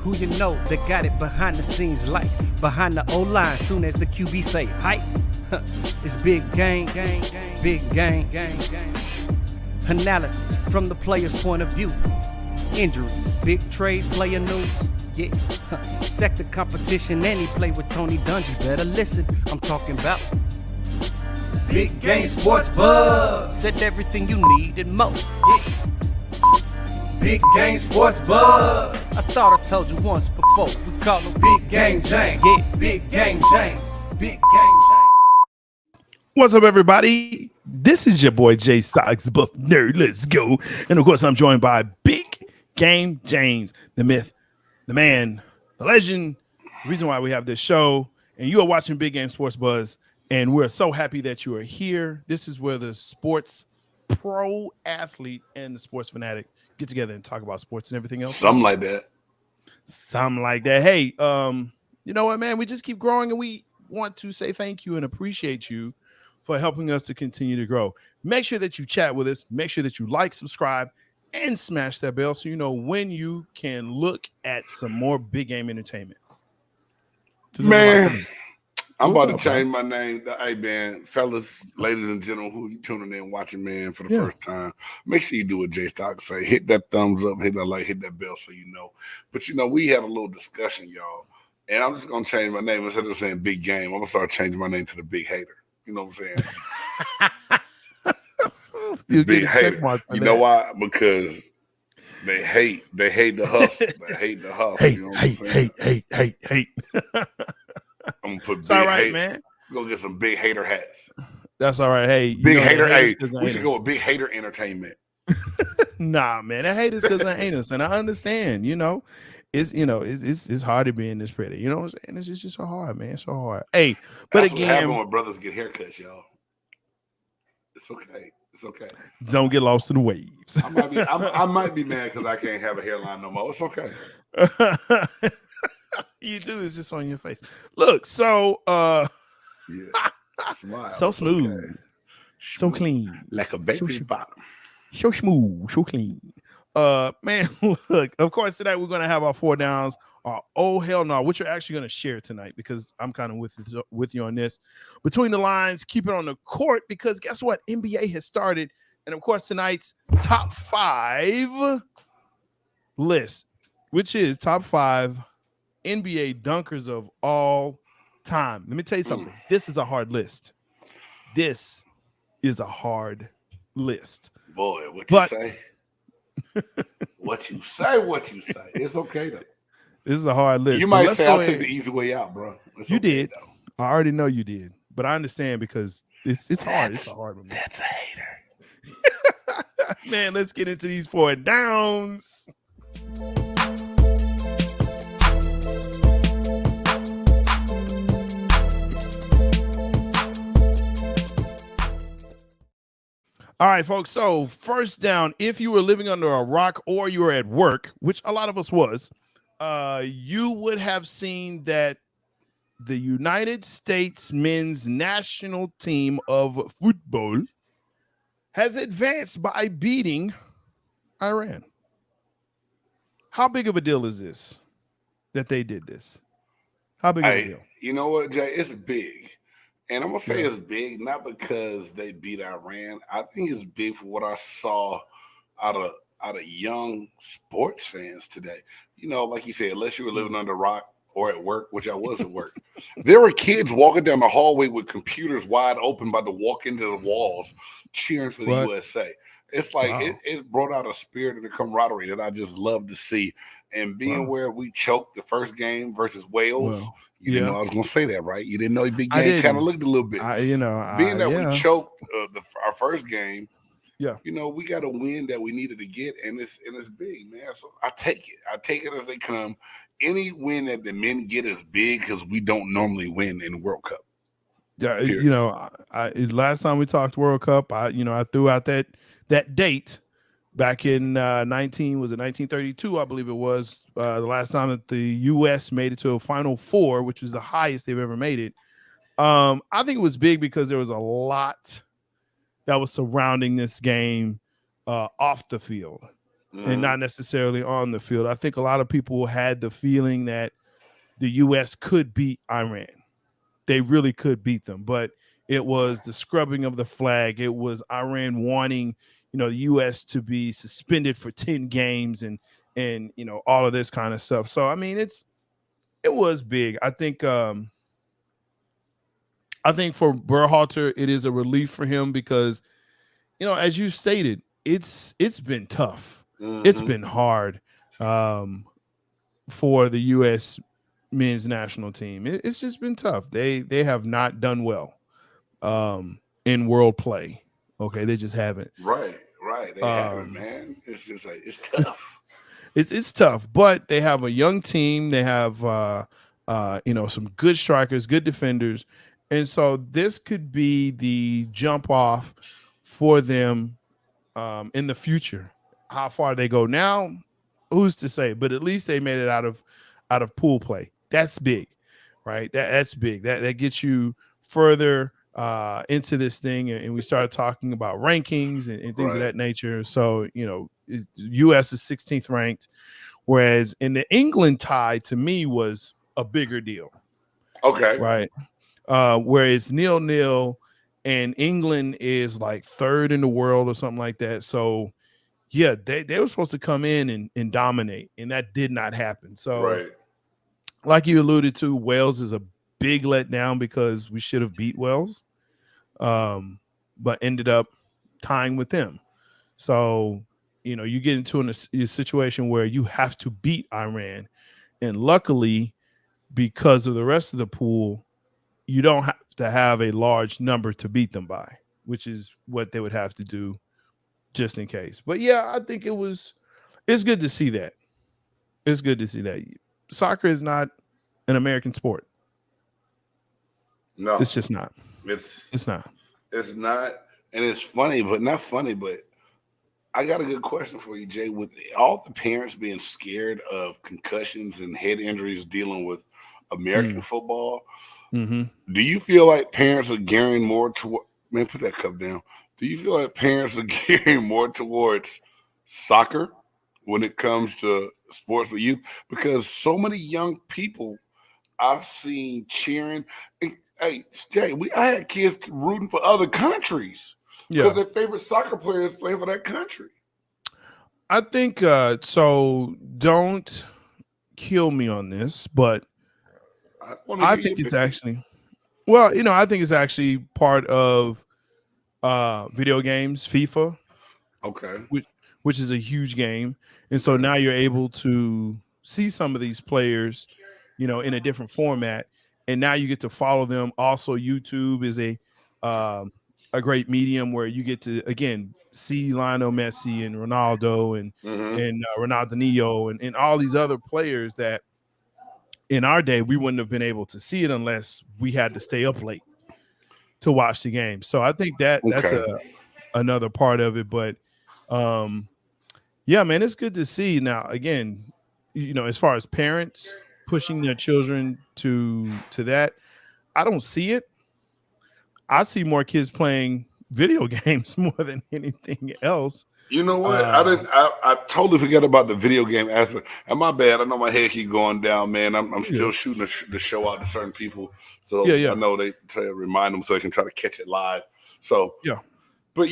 Who you know that got it behind the scenes like behind the O-line soon as the QB say hype. It's big game, big game. Analysis from the player's point of view. Injuries, big trades, player news. Yeah, sector competition, and he play with Tony Dungy. Better listen, I'm talking about Big Game Sports Buzz. Said everything you need and more. Yeah. Big Game Sports Buzz. I thought I told you once before. We call him Big Game James. Yeah, Big Game James. Big Game James. What's up, everybody? This is your boy Jay Sox, Buff Nerd. Let's go. And of course, I'm joined by Big Game James, the myth, the man, the legend, the reason why we have this show. And you are watching Big Game Sports Buzz. And we're so happy that you are here. This is where the sports pro athlete and the sports fanatic get together and talk about sports and everything else. Something like that. Hey, you know what, man? We just keep growing, and we want to say thank you and appreciate you for helping us to continue to grow. Make sure that you chat with us. Make sure that you like, subscribe, and smash that bell so you know when you can look at some more big game entertainment. Man, I'm about to change my name. Hey, man, fellas, ladies and gentlemen, who you tuning in watching, man, for the first time, make sure you do what J Stock say. Hit that thumbs up, hit that like, hit that bell so you know. But, you know, we had a little discussion, y'all, and I'm just going to change my name. Instead of saying Big Game, I'm going to start changing my name to the Big Hater. You know what I'm saying? Big hater. You know why? Because they hate the hustle. They hate the hustle. Hate, you know what I'm saying? hate. I'm gonna put it's big all right, hater. man. We're gonna get some big hater hats. That's all right. Hey, big hater. Hey, we should go with Big Hater Entertainment. Nah, man, that hate is because I hate us, and I understand. You know, it's hard to be in this pretty. You know what I'm saying? It's just so hard, man. It's so hard. Hey, but that's again, what happens when brothers get haircuts, y'all. It's okay. It's okay. Don't get lost in the waves. I might be mad because I can't have a hairline no more. It's okay. You do. It's just on your face. Look, so Smile. so smooth, okay. So clean, like a baby bottom. So smooth, so clean. Man, look. Of course, tonight we're gonna have our four downs. Oh hell no, which you're actually gonna share tonight because I'm kind of with you on this. Between the lines, keep it on the court because guess what? NBA has started, and of course tonight's top 5 list, which is top 5 NBA dunkers of all time. Let me tell you something. This is a hard list. This is a hard list. Boy, you say? What you say? It's okay though. This is a hard list. You might say I took the easy way out, bro. It's you okay, did. Though. I already know you did, but I understand because it's hard. It's a hard one. That's a hater. Man, let's get into these four downs. All right, folks. So first down, if you were living under a rock or you were at work, which a lot of us was, you would have seen that the United States men's national team of football has advanced by beating Iran. How big of a deal is this that they did this? How big of a deal? You know what, Jay? It's big. And I'm going to say it's big, not because they beat Iran. I think it's big for what I saw out of young sports fans today. You know, like you said, unless you were living under a rock or at work, which I was at work, there were kids walking down the hallway with computers wide open, about to walk into the walls, cheering for the USA. It's like it brought out a spirit and a camaraderie that I just love to see. And being where we choked the first game versus Wales, you didn't know I was going to say that, right? You didn't know Big Game kind of looked a little bit. Being that we choked our first game, you know, we got a win that we needed to get, and it's big, man. So I take it. I take it as they come. Any win that the men get is big because we don't normally win in the World Cup. Yeah, period. You know, last time we talked World Cup, I threw out that date back in 1932, I believe it was, the last time that the U.S. made it to a Final Four, which was the highest they've ever made it. I think it was big because there was a lot that was surrounding this game off the field. and not necessarily on the field. I think a lot of people had the feeling that the U.S. could beat Iran. They really could beat them, but it was the scrubbing of the flag. It was Iran wanting, the U.S. to be suspended for 10 games and all of this kind of stuff. So I mean, it was big. I think for Berhalter, it is a relief for him because, as you stated, it's been tough. It's been hard for the U.S. men's national team. It's just been tough. They have not done well in world play. Okay, they just haven't. Right. They haven't, man. It's just like it's tough. It's tough, but they have a young team. They have some good strikers, good defenders, and so this could be the jump off for them in the future. How far they go now, who's to say? But at least they made it out of pool play. That's big, right? That's big. That gets you further into this thing, and we started talking about rankings and things of that nature. So U.S. is 16th ranked, whereas in the England tie to me was a bigger deal. Okay, right. Whereas 0-0 and England is like third in the world or something like that. So yeah, they were supposed to come in and dominate, and that did not happen. So like you alluded to, Wales is a big letdown because we should have beat Wales, but ended up tying with them. So, you get into a situation where you have to beat Iran. And luckily, because of the rest of the pool, you don't have to have a large number to beat them by, which is what they would have to do just in case. But yeah, I think it's good to see that. It's good to see that. Soccer is not an American sport. No, it's just not. It's not. It's not. And it's funny, but not funny. But I got a good question for you, Jay. With all the parents being scared of concussions and head injuries dealing with American football, do you feel like parents are gearing more toward? Man, put that cup down. Do you feel like parents are gearing more towards soccer when it comes to sports for youth? Because so many young people I've seen cheering. Hey, Jay, I had kids rooting for other countries because their favorite soccer player is playing for that country. I think so. Don't kill me on this, but I think it's actually, I think it's actually part of video games, FIFA. Okay. Which is a huge game. And so now you're able to see some of these players, in a different format. And now you get to follow them. Also, YouTube is a great medium where you get to, again, see Lionel Messi and Ronaldo and Ronaldinho and all these other players that in our day we wouldn't have been able to see it unless we had to stay up late to watch the game. So I think that's another part of it. But yeah, man, it's good to see. Now, again, as far as parents pushing their children to that, I don't see it. I see more kids playing video games more than anything else. You know what? I totally forget about the video game aspect. And my bad. I know my head keep going down, man. I'm still shooting the show out to certain people. So I know they remind them so they can try to catch it live. So but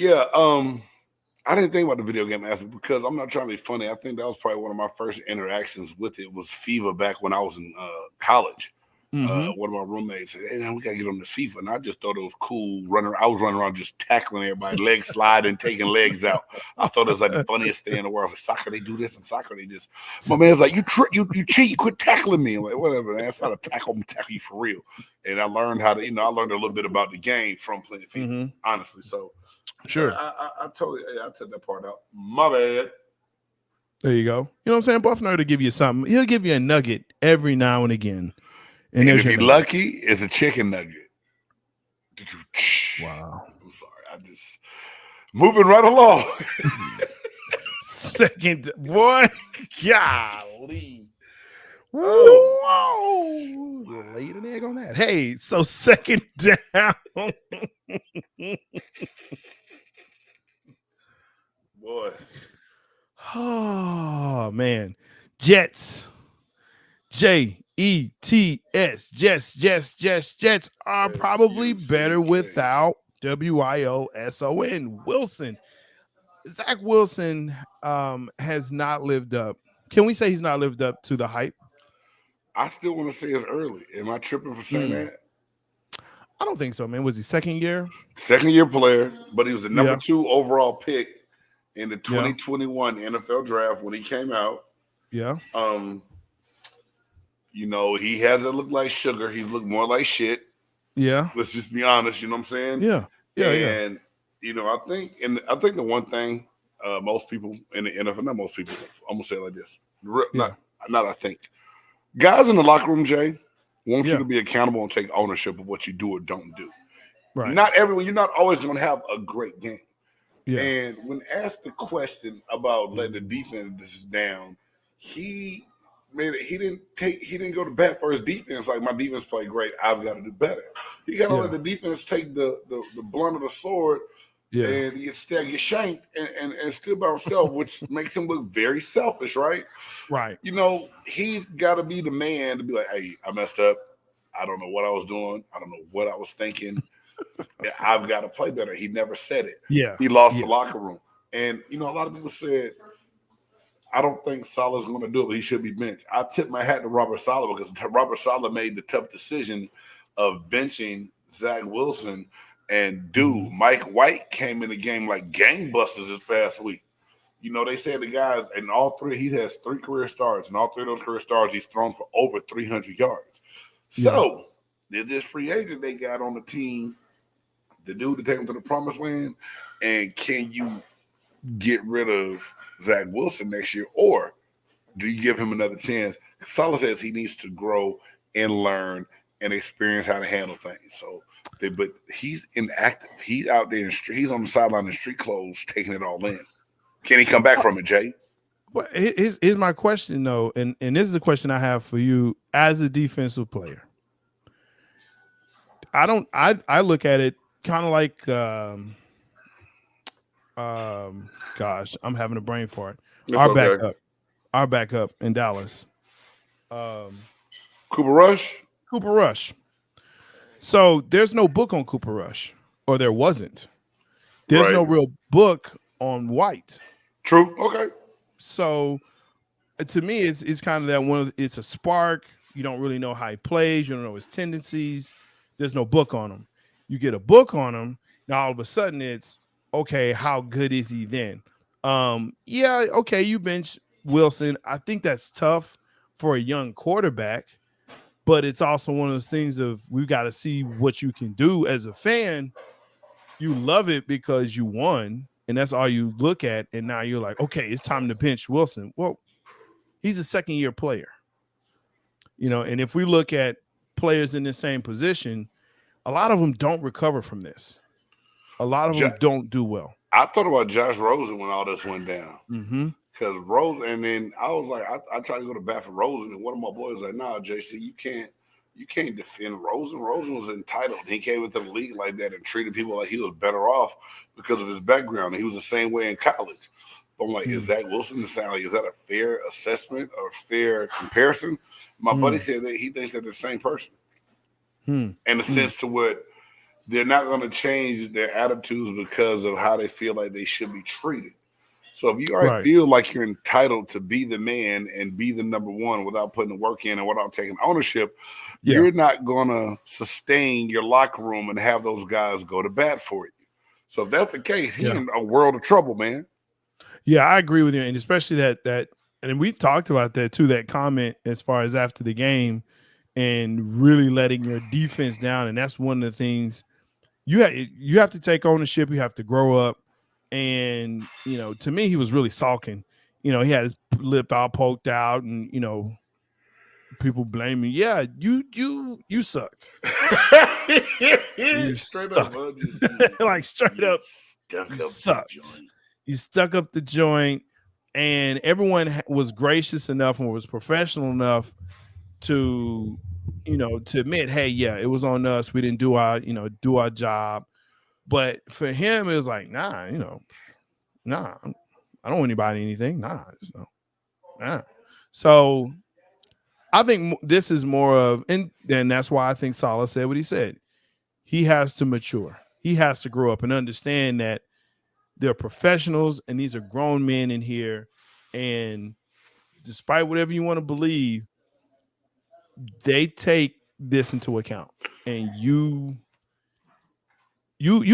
I didn't think about the video game aspect because I'm not trying to be funny. I think that was probably one of my first interactions with it was FIFA back when I was in college. One of my roommates said, "Hey, man, we gotta get on this FIFA," and I just thought it was cool. I was running around just tackling everybody, legs sliding, taking legs out. I thought it was like the funniest thing in the world. I was like, "Soccer, they do this, and soccer, they just." My man's like, "You cheat, quit tackling me." I'm like, "Whatever, man. That's not a tackle. I'm tackle you for real." And I learned how to, I learned a little bit about the game from playing FIFA, honestly. So, sure, I totally, I took that part out. My bad. There you go. You know what I'm saying? Buff Nerd will give you something. He'll give you a nugget every now and again. And if you're lucky, it's a chicken nugget. Wow. I'm sorry. I just moving right along. Second, boy. Golly. Whoa. Laid an egg on that. Hey, so second down. Boy. Oh man, Jets. Jets. Jets are probably better without Wilson. Zach Wilson has not lived up. Can we say he's not lived up to the hype? I still want to say it's early. Am I tripping for saying that? I don't think so, man. Was he second year? Second year player, but he was the number Yeah. 2 overall pick in the Yeah. 2021 NFL draft when he came out. Yeah. You know, he hasn't looked like sugar. He's looked more like shit. Yeah. Let's just be honest. You know what I'm saying? Yeah. And you know, I think the one thing most people in the NFL, not most people, I'm gonna say it like this. Not I think. Guys in the locker room, Jay, want you to be accountable and take ownership of what you do or don't do. Right. Not everyone, you're not always gonna have a great game. Yeah. And when asked the question about letting the defense down, he didn't go to bat for his defense. Like, my defense played great, I've got to do better. He got to let the defense take the blunt of the sword, and get shanked and still by himself, which makes him look very selfish, right? Right. You know, he's got to be the man to be like, hey, I messed up. I don't know what I was doing. I don't know what I was thinking. I've got to play better. He never said it. Yeah. He lost the locker room. And, you know, a lot of people said, I don't think Salah's going to do it, but he should be benched. I tip my hat to Robert Saleh because Robert Saleh made the tough decision of benching Zach Wilson. And, dude, Mike White came in the game like gangbusters this past week. You know, they said the guys, in all three, he has 3 career starts. And all 3 of those career starts, he's thrown for over 300 yards. So, there's this free agent they got on the team, the dude to take him to the promised land. And can you get rid of Zach Wilson next year, or do you give him another chance? Saleh says he needs to grow and learn and experience how to handle things. So, but he's inactive. He's out there he's on the sideline in street clothes, taking it all in. Can he come back from it, Jay? Well, here's my question though, and this is a question I have for you as a defensive player. I look at it kind of like gosh, I'm having a brain fart. Our backup in Dallas. Cooper Rush. So there's no book on Cooper Rush, or there wasn't. There's no real book on White. True. Okay. So to me, it's kind of that it's a spark. You don't really know how he plays. You don't know his tendencies. There's no book on him. You get a book on him, now all of a sudden it's, okay, how good is he then? Okay, you bench Wilson. I think that's tough for a young quarterback, but it's also one of those things of we've got to see what you can do as a fan. You love it because you won, and that's all you look at, and now you're like, okay, it's time to bench Wilson. Well, he's a second-year player. You know, and if we look at players in the same position, a lot of them don't recover from this. A lot of them don't do well. I thought about Josh Rosen when all this went down. Mm-hmm. Because Rosen, and then I was like, I tried to go to bat for Rosen, and one of my boys was like, nah, JC, you can't defend Rosen. Rosen was entitled. He came into the league like that and treated people like he was better off because of his background. He was the same way in college. But I'm like, is Zach Wilson the sound? Like, is that a fair assessment or fair comparison? My buddy said that he thinks they're the same person. In the sense to what they're not going to change their attitudes because of how they feel like they should be treated. So if you already feel like you're entitled to be the man and be the number one without putting the work in and without taking ownership, you're not going to sustain your locker room and have those guys go to bat for you. So if that's the case, he's in a world of trouble, man. Yeah, I agree with you. And especially that, and we talked about that too, that comment as far as after the game and really letting your defense down. And that's one of the things you have to take ownership. You have to grow up. And, you know, to me, he was really sulking. You know, he had his lip all poked out and, you know, people blaming. Yeah, you sucked. You straight sucked. up. Like straight up, you sucked. You stuck up the joint, and everyone was gracious enough and was professional enough to, you know, to admit, hey, yeah, it was on us. We didn't do our job. But for him, it was like, nah, I don't want anybody anything. Nah, just no. Nah. So I think this is more of, and that's why I think Saleh said what he said. He has to mature. He has to grow up and understand that they're professionals and these are grown men in here. And despite whatever you want to believe, they take this into account. And you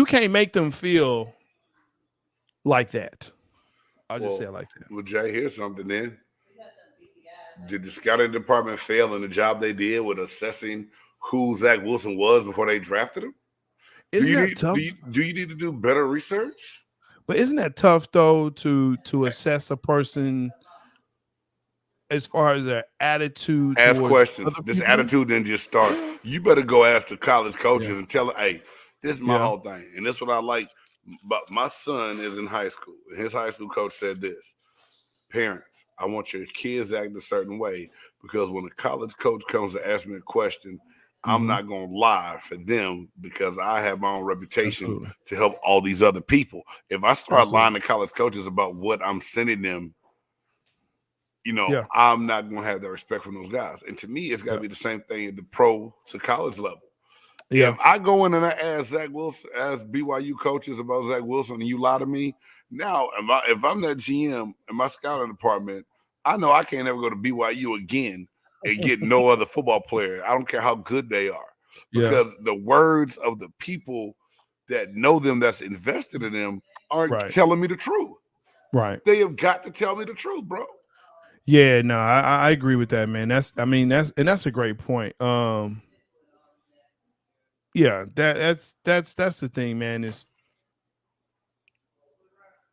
can't make them feel like that. I'll just say it like that. Well, Jay, here's something then. Did the scouting department fail in the job they did with assessing who Zach Wilson was before they drafted him? Isn't that tough? Do you need to do better research? But isn't that tough though to assess a person as far as their attitude? Ask questions. This attitude didn't just start. You better go ask the college coaches and tell them, hey, this is my whole thing. And that's what I like. But my son is in high school. And his high school coach said this. Parents, I want your kids to act a certain way because when a college coach comes to ask me a question, I'm not going to lie for them because I have my own reputation to help all these other people. If I start lying to college coaches about what I'm sending them, I'm not going to have that respect from those guys. And to me, it's got to be the same thing at the pro to college level. Yeah. If I go in and I ask Zach Wilson, ask BYU coaches about Zach Wilson, and you lie to me, now if I'm that GM in my scouting department, I know I can't ever go to BYU again and get no other football player. I don't care how good they are. Because the words of the people that know them, that's invested in them, aren't telling me the truth. Right. They have got to tell me the truth, bro. Yeah, no, I agree with that, man. That's a great point. Yeah, that's the thing, man.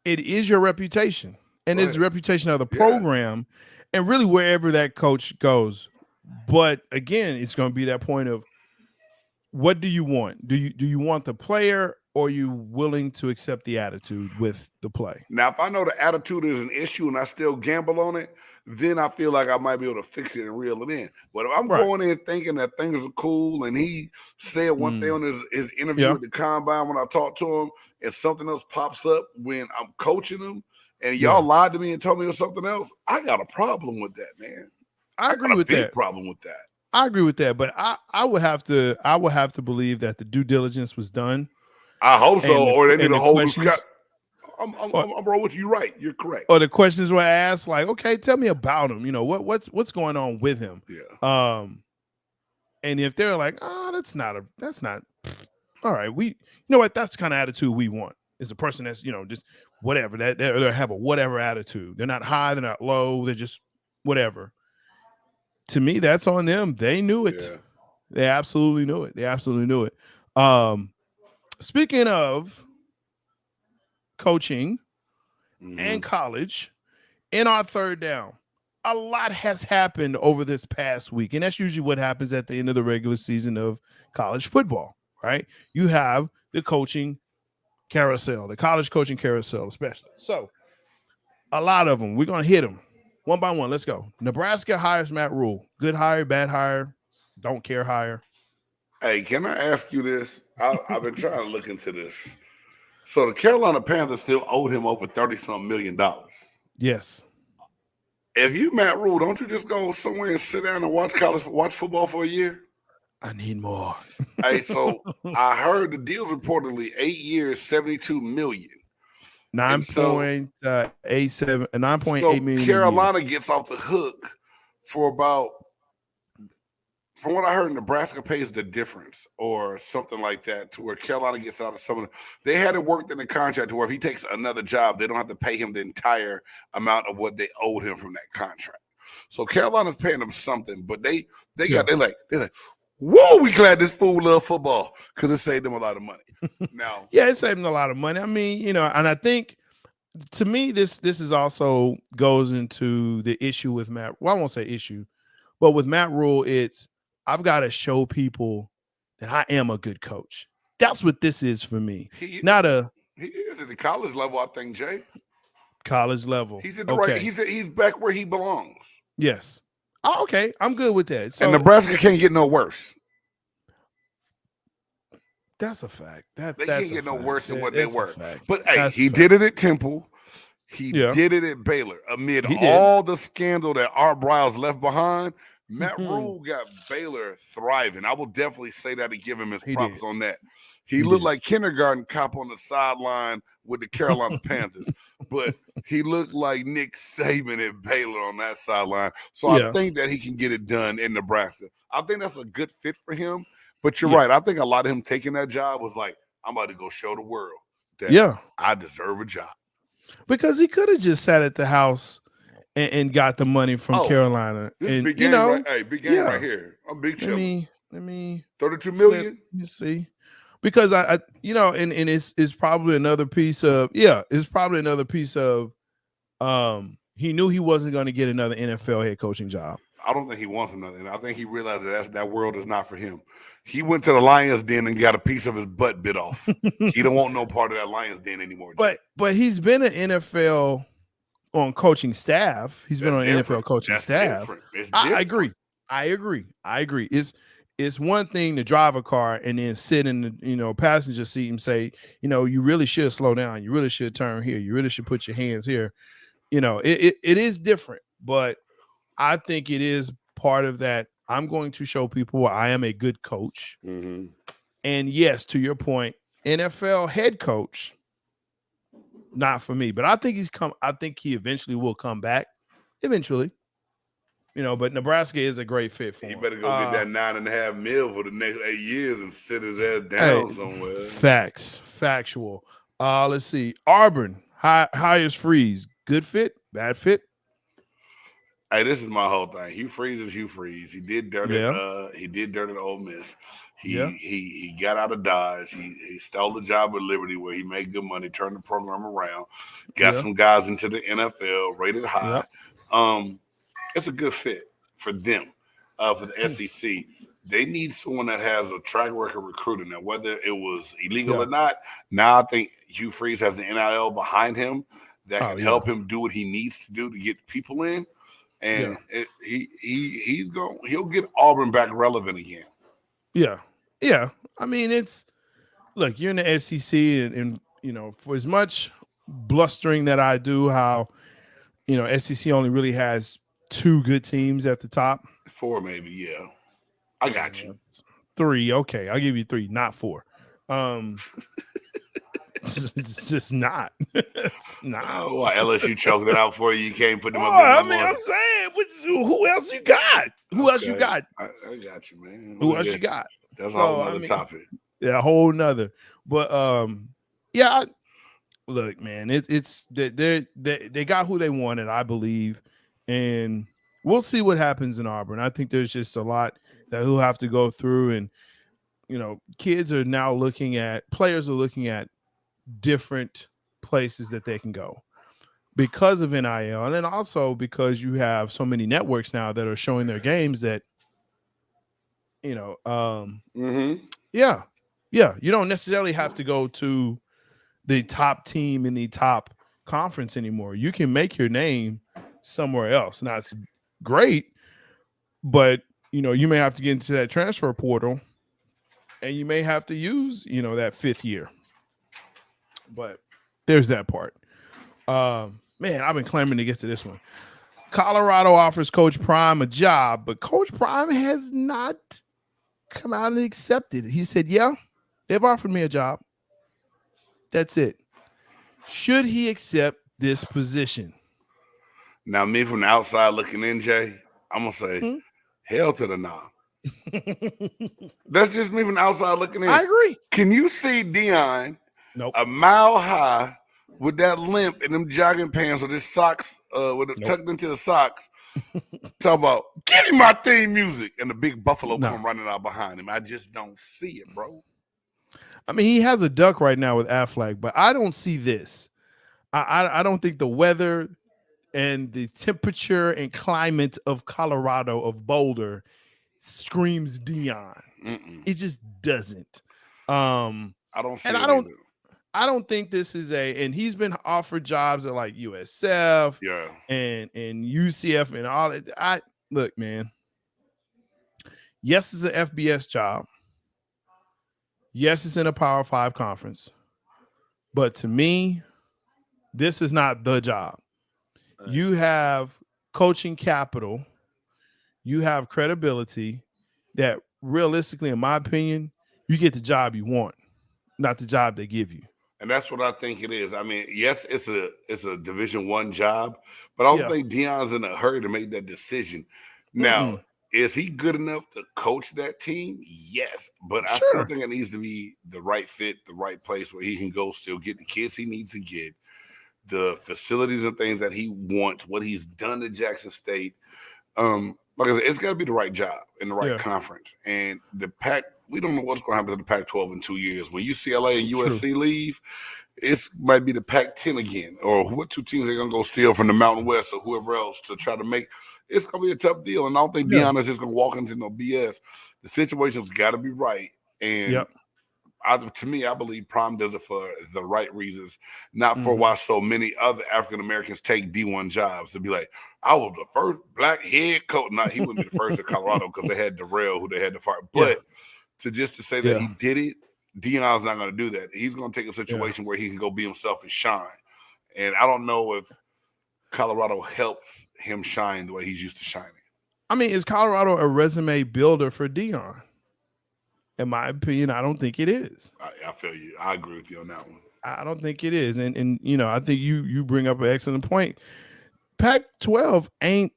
It is your reputation, and it's the reputation of the program, and really wherever that coach goes. But again, it's going to be that point of what do you want? Do you want the player, or are you willing to accept the attitude with the play? Now, if I know the attitude is an issue and I still gamble on it, then I feel like I might be able to fix it and reel it in. But if I'm going in thinking that things are cool and he said one thing on his interview at the combine when I talked to him and something else pops up when I'm coaching him and y'all lied to me and told me it was something else, I got a problem with that, man. I agree with that. Problem with that. I agree with that, but I would have to believe that the due diligence was done. I hope so, or they need a whole new scout. I'm bro with you. Right, you're correct. Or the questions were asked, like, okay, tell me about him. What's going on with him? Yeah. And if they're like, oh, that's not all right. You know what? That's the kind of attitude we want. Is a person that's just whatever that they have a whatever attitude. They're not high, they're not low, they're just whatever. To me, that's on them. They knew it. Yeah. They absolutely knew it. Speaking of coaching and college, in our third down, a lot has happened over this past week, and that's usually what happens at the end of the regular season of college football, right? You have the coaching carousel, the college coaching carousel especially. So a lot of them, we're going to hit them one by one. Let's go. Nebraska hires Matt Rule. Good hire, bad hire, don't care hire. Hey, can I ask you this? I've been trying to look into this. So the Carolina Panthers still owed him over $30-something million. Yes. If you Matt Rule, don't you just go somewhere and sit down and watch football for a year? I need more. Hey, so I heard the deal's reportedly 8 years, $72 million. 9.8 million. Carolina gets off the hook for about, from what I heard, Nebraska pays the difference or something like that, to where Carolina gets out of some of the, they had it worked in the contract to where if he takes another job, they don't have to pay him the entire amount of what they owed him from that contract. So Carolina's paying them something, but they're like, whoa, we glad this fool love football because it saved them a lot of money. Now, yeah, it saved them a lot of money. I mean, and I think to me, this is also goes into the issue with Matt. Well, I won't say issue, but with Matt Rule, it's I've got to show people that I am a good coach. That's what this is for me. He is at the college level, I think, Jay. College level. He's at the right. He's back where he belongs. Yes. Oh, okay. I'm good with that. So, and Nebraska can't get no worse. That's a fact. They can't get no worse than what they were. But hey, he did it at Temple. He Yeah. did it at Baylor amid He did. all the scandal that Art Briles left behind. Matt Rule got Baylor thriving. I will definitely say that and give him his He props did. on that. He He looked did. like kindergarten cop on the sideline with the Carolina Panthers, but he looked like Nick Saban at Baylor on that sideline. So Yeah. I think that he can get it done in Nebraska. I think that's a good fit for him. But you're Yeah. right. I think a lot of him taking that job was like, I'm about to go show the world that Yeah. I deserve a job. Because he could have just sat at the house and got the money from Oh, Carolina. This And big you game, know, right? Hey, big game yeah. right here. I'm big chilling. let me 32 flip, million. let me see. Because I you know, and it's probably another piece of it's probably another piece of he knew he wasn't going to get another NFL head coaching job. I don't think he wants another. I think he realized that world is not for him. He went to the Lions Den and got a piece of his butt bit off. He don't want no part of that Lions Den anymore. But he's been an NFL on coaching staff. He's been on NFL coaching staff. Different. It's I different. agree. It's one thing to drive a car and then sit in the passenger seat and say, you really should slow down. You really should turn here. You really should put your hands here. It is different, but I think it is part of that. I'm going to show people I am a good coach. Mm-hmm. And yes, to your point, NFL head coach, not for me. But I think he eventually will come back. Eventually. But Nebraska is a great fit for him. He better go get that $9.5 million for the next 8 years and sit his ass down somewhere. Factual. Let's see. Auburn, highest Freeze. Good fit, bad fit. Hey, this is my whole thing. Hugh Freeze is Hugh Freeze. He did dirt at Ole Miss. He got out of Dodge. He stole the job at Liberty where he made good money, turned the program around, got some guys into the NFL, rated high. It's a good fit for them, for the SEC. They need someone that has a track record recruiting. Now, whether it was illegal or not, now I think Hugh Freeze has an NIL behind him that can help him do what he needs to do to get people in. And he'll get Auburn back relevant again. Yeah. I mean, look, you're in the SEC, and for as much blustering that I do, how SEC only really has 2 good teams at the top. 4 maybe, yeah. I got you. 3, okay, I'll give you 3, not 4. It's just not. It's not. Oh, well, LSU choked it out for you. You can't put them up. I'm saying, who else you got? I got you, man. Who else you got? That's a whole other topic. Yeah, a whole nother. But look, man, it's they got who they wanted, I believe, and we'll see what happens in Auburn. I think there's just a lot that he'll have to go through, and players are looking at different places that they can go because of NIL, and then also because you have so many networks now that are showing their games that you don't necessarily have to go to the top team in the top conference anymore. You can make your name somewhere else. Now it's great, but you may have to get into that transfer portal, and you may have to use that 5th year. But there's that part. Man, I've been clamoring to get to this one. Colorado offers Coach Prime a job, but Coach Prime has not come out and accepted it. He said, yeah, they've offered me a job. That's it. Should he accept this position? Now, me from the outside looking in, Jay, I'm going to say, hell to the nah. That's just me from the outside looking in. I agree. Can you see Deion Nope. a mile high with that limp in them jogging pants with his socks tucked into the socks? Talk about, give me my theme music, and the big buffalo come running out behind him. I just don't see it, bro. I mean, he has a duck right now with Aflac, but I don't see this. I don't think the weather and the temperature and climate of Colorado, of Boulder, screams Deion. It just doesn't. I don't see it either. I don't think this is and he's been offered jobs at like USF and UCF and all that. Look, man. Yes, it's an FBS job. Yes, it's in a Power 5 conference. But to me, this is not the job. You have coaching capital. You have credibility that realistically, in my opinion, you get the job you want, not the job they give you. And that's what I think it is. I mean, yes, it's a Division I job, but I don't think Deion's in a hurry to make that decision. Now, is he good enough to coach that team? Yes, but I still think it needs to be the right fit, the right place where he can go still get the kids he needs to get, the facilities and things that he wants, what he's done at Jackson State. Like I said, it's got to be the right job in the right conference. And the Pac, we don't know what's going to happen to the Pac-12 in 2 years. When UCLA and USC leave, it might be the Pac-10 again, or what two teams are going to go steal from the Mountain West or whoever else to try to make. It's going to be a tough deal. And I don't think Deion is just going to walk into no BS. The situation's got to be right. And to me, I believe Prime does it for the right reasons, not for why so many other African Americans take D1 jobs to be like, I was the first black head coach. Not he wouldn't be the first in Colorado because they had Darrell who they had to fire. But to say that he did it, Deion's not going to do that. He's going to take a situation where he can go be himself and shine. And I don't know if Colorado helps him shine the way he's used to shining. I mean, is Colorado a resume builder for Deion? In my opinion, I don't think it is. I feel you. I agree with you on that one. I don't think it is. And you know, I think you bring up an excellent point. Pac-12 ain't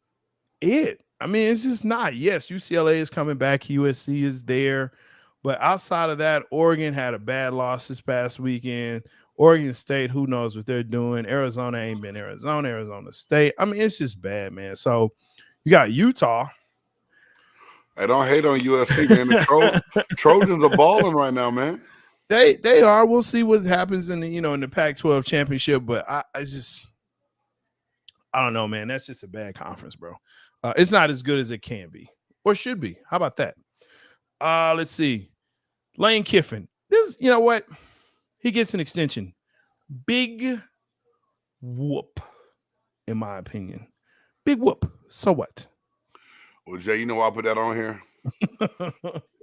it. I mean, it's just not. Yes, UCLA is coming back. USC is there. But outside of that, Oregon had a bad loss this past weekend. Oregon State, who knows what they're doing. Arizona ain't been Arizona State. I mean, it's just bad, man. So you got Utah. I don't hate on USC, man. The Trojans are balling right now, man. They are. We'll see what happens in the Pac-12 championship, but I don't know, man. That's just a bad conference, bro. It's not as good as it can be or should be. How about that? Let's see. Lane Kiffin. This, you know what? He gets an extension. Big whoop, in my opinion. Big whoop. So what? Well, Jay, you know why I put that on here?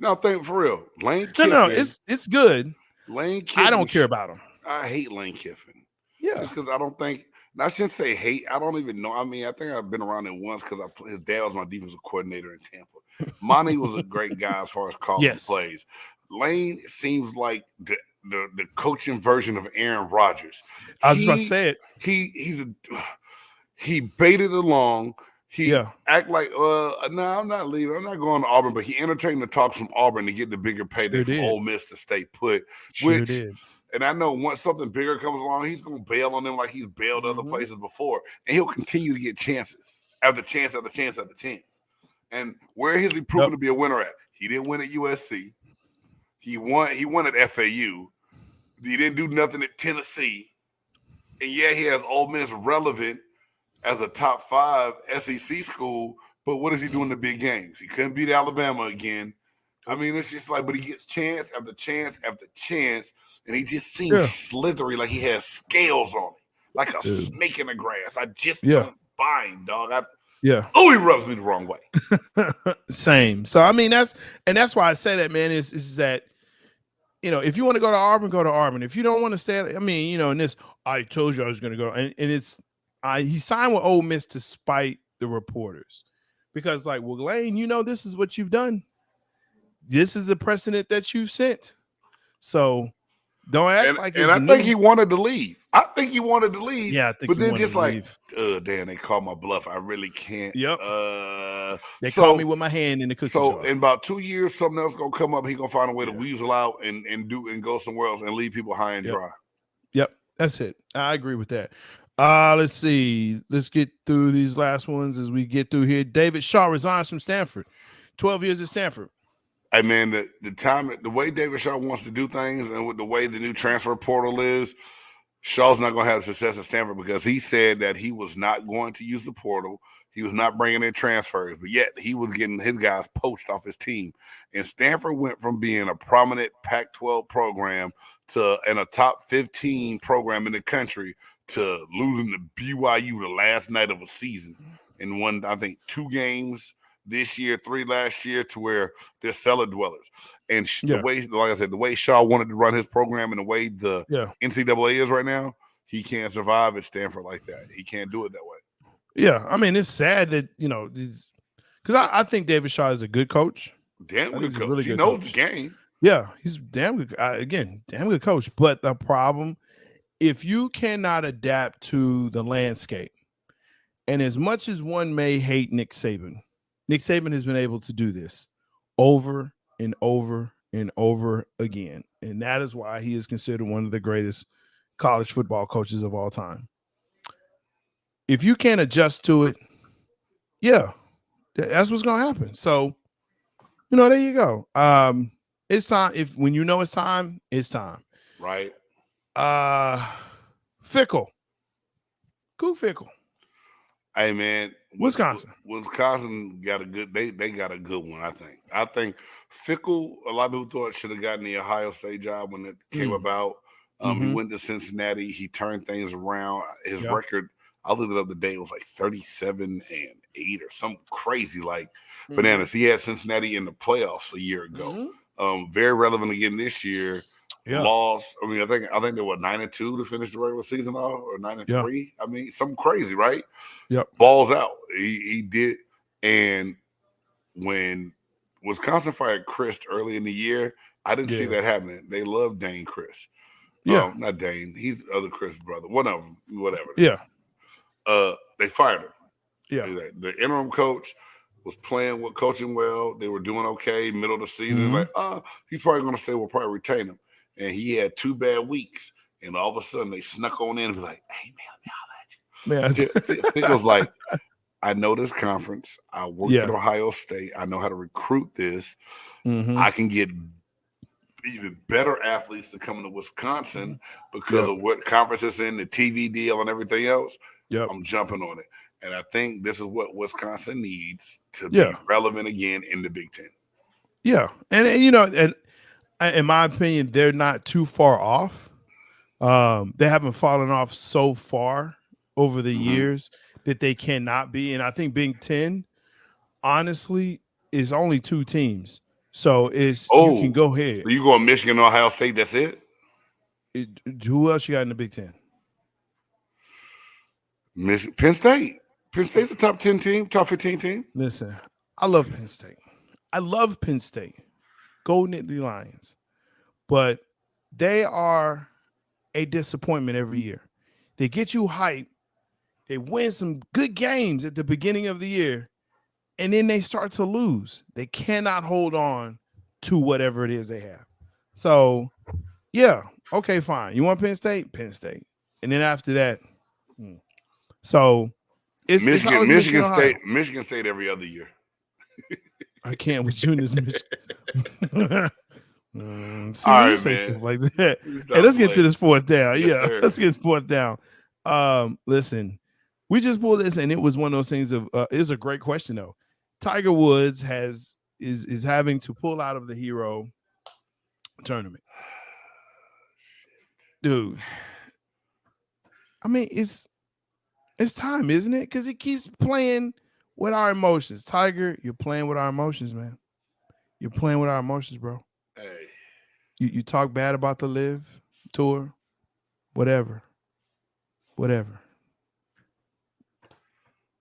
No, think for real. Lane Kiffin. No, it's good. Lane Kiffin. I don't care about him. I hate Lane Kiffin. Yeah. Just because I don't think, I shouldn't say hate. I don't even know. I mean, I think I've been around it once because his dad was my defensive coordinator in Tampa. Monty was a great guy as far as calling plays. Lane seems like the coaching version of Aaron Rodgers. I was about to say it. He baited along. He act like, no, I'm not leaving. I'm not going to Auburn, but he entertained the talks from Auburn to get the bigger payday from Ole Miss to stay put. And I know once something bigger comes along, he's going to bail on them like he's bailed other places before. And he'll continue to get chances after chance after chance after chance. And where has he proven to be a winner at? He didn't win at USC. He won at FAU. He didn't do nothing at Tennessee. And yeah, he has Ole Miss relevant as a top 5 SEC school, but what is he doing in the big games? He couldn't beat Alabama again. I mean, it's just like, but he gets chance after chance after chance, and he just seems slithery, like he has scales on him, like a snake in the grass. I just don't buy him, dog. He rubs me the wrong way. Same. So I mean, that's why I say that, man. Is that, if you want to go to Auburn, go to Auburn. If you don't want to stay, I mean, in this, I told you I was going to go, and it's. He signed with Ole Miss to spite the reporters because, like, well, Lane, this is what you've done. This is the precedent that you've set. So don't act like. And I think he wanted to leave. Yeah, I think. But then just like, damn, they called my bluff. I really can't. Yep. They called me with my hand in the cookie jar. So in about 2 years, something else gonna come up. He gonna find a way to weasel out and go somewhere else and leave people high and dry. Yep, that's it. I agree with that. Let's see. Let's get through these last ones as we get through here. David Shaw resigns from Stanford. 12 years at Stanford. I mean, the way David Shaw wants to do things and with the way the new transfer portal is, Shaw's not going to have success at Stanford because he said that he was not going to use the portal. He was not bringing in transfers, but yet he was getting his guys poached off his team. And Stanford went from being a prominent Pac-12 program and a top 15 program in the country to losing to BYU the last night of a season and won, I think, 2 games this year, 3 last year, to where they're cellar dwellers. And the way, like I said, the way Shaw wanted to run his program and the way the NCAA is right now, he can't survive at Stanford like that. He can't do it that way. Yeah, I mean, it's sad that because I think David Shaw is a good coach. Damn I think good he's a coach. really He good knows coach. the game. Yeah, he's damn good. Damn good coach. But the problem, if you cannot adapt to the landscape, and as much as one may hate Nick Saban has been able to do this over and over and over again. And that is why he is considered one of the greatest college football coaches of all time. If you can't adjust to it, yeah, that's what's going to happen. So, there you go. It's time. When you know it's time, it's time. Right. Fickle. Cool Fickle. Hey man, Wisconsin got a good. They got a good one. I think Fickle. A lot of people thought should have gotten the Ohio State job when it came about. He went to Cincinnati. He turned things around. His record, I looked it up today. It was like 37-8 or something crazy like bananas. He had Cincinnati in the playoffs a year ago. Very relevant again this year. Yeah. Lost. I mean, I think they were 9-2 to finish the regular season off, or 9-3. Yeah. I mean, something crazy, right? Yep. Balls out. He did. And when Wisconsin fired Chryst early in the year, I didn't see that happening. They love Dane Chryst. Yeah. Not Dane. He's the other Chryst brother. One of them. Whatever. Yeah. They fired him. Yeah. The interim coach was coaching well. They were doing okay middle of the season. He's probably going to stay. We'll probably retain him. And he had 2 bad weeks. And all of a sudden, they snuck on in and be like, hey, man, let me holler at you. Man. It was like, I know this conference. I worked at Ohio State. I know how to recruit this. I can get even better athletes to come to Wisconsin because of what conference it's in, the TV deal and everything else. I'm jumping on it. And I think this is what Wisconsin needs to be relevant again in the Big Ten. Yeah. And in my opinion, they're not too far off. They haven't fallen off so far over the years that they cannot be. And I think Big Ten, honestly, is only 2 teams. So you can go ahead. So you go Michigan, Ohio State, that's it? Who else you got in the Big Ten? Penn State. Penn State's a top 10 team, top 15 team. Listen, I love Penn State. Go Nittany Lions. But they are a disappointment every year. They get you hyped. They win some good games at the beginning of the year, and then they start to lose. They cannot hold on to whatever it is they have. So, yeah, okay, fine. You want Penn State? Penn State. And then after that, so it's Michigan State every other year. I can't with you in this Michigan. All right, say man. Stuff like that. Hey, let's get to this 4th down. Yes, sir. Let's get 4th down. Listen, we just pulled this, and it was one of those things of it was a great question though. Tiger Woods is having to pull out of the Hero tournament. Dude. I mean, it's time, isn't it? Because he keeps playing with our emotions. Tiger, you're playing with our emotions, man. You're playing with our emotions, bro. Hey. You talk bad about the Live Tour, whatever.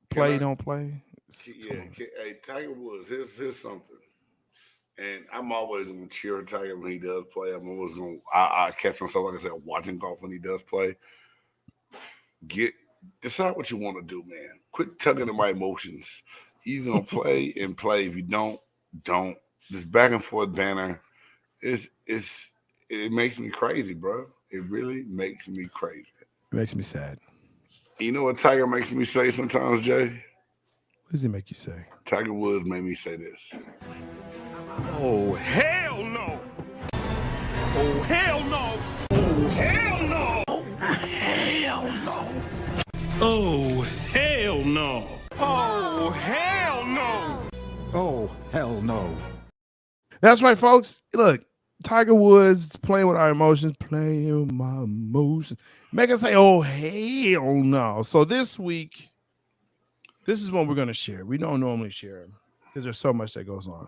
Play, don't play. Hey, Tiger Woods, here's something. And I'm always going to cheer Tiger when he does play. I'm always going to I catch myself, like I said, watching golf when he does play. Decide what you want to do, man. Quit tugging at my emotions. You're going to play and play. If you don't. This back and forth banner it makes me crazy, bro. It really makes me crazy. It makes me sad. You know what Tiger makes me say sometimes, Jay? What does he make you say? Tiger Woods made me say this. Oh, hell no. Oh, hell no. Oh, hell no. Oh, hell no. Oh, hell no. Oh, hell no. Oh, hell no. That's right, folks. Look, Tiger Woods playing with our emotions, playing with my emotions. Make us say, oh, hell no. So this week, this is one we're going to share. We don't normally share because there's so much that goes on.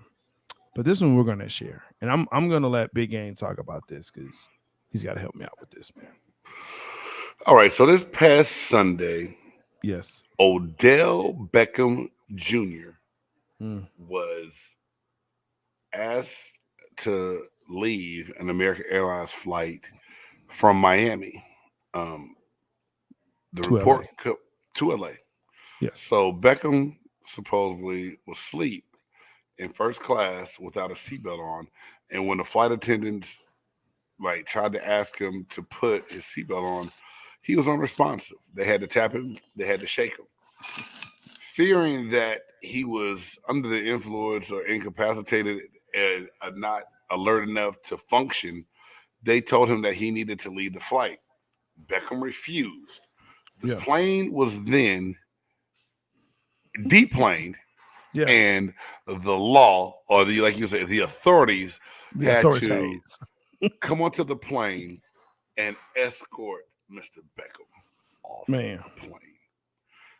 But this one we're going to share. And I'm going to let Big Game talk about this because he's got to help me out with this, man. All right, so this past Sunday, Yes. Odell Beckham Jr. Mm. was asked to leave an American Airlines flight from Miami. The To report LA. to LA. Yes. So Beckham supposedly was asleep in first class without a seatbelt on, and when the flight attendants tried to ask him to put his seatbelt on, he was unresponsive. They had to tap him, they had to shake him. Fearing that he was under the influence or incapacitated and not alert enough to function, they told him that he needed to leave the flight. Beckham refused. The plane was then deplaned, and the law, or like you said, the authorities had to come onto the plane and escort Mr. Beckham off the plane.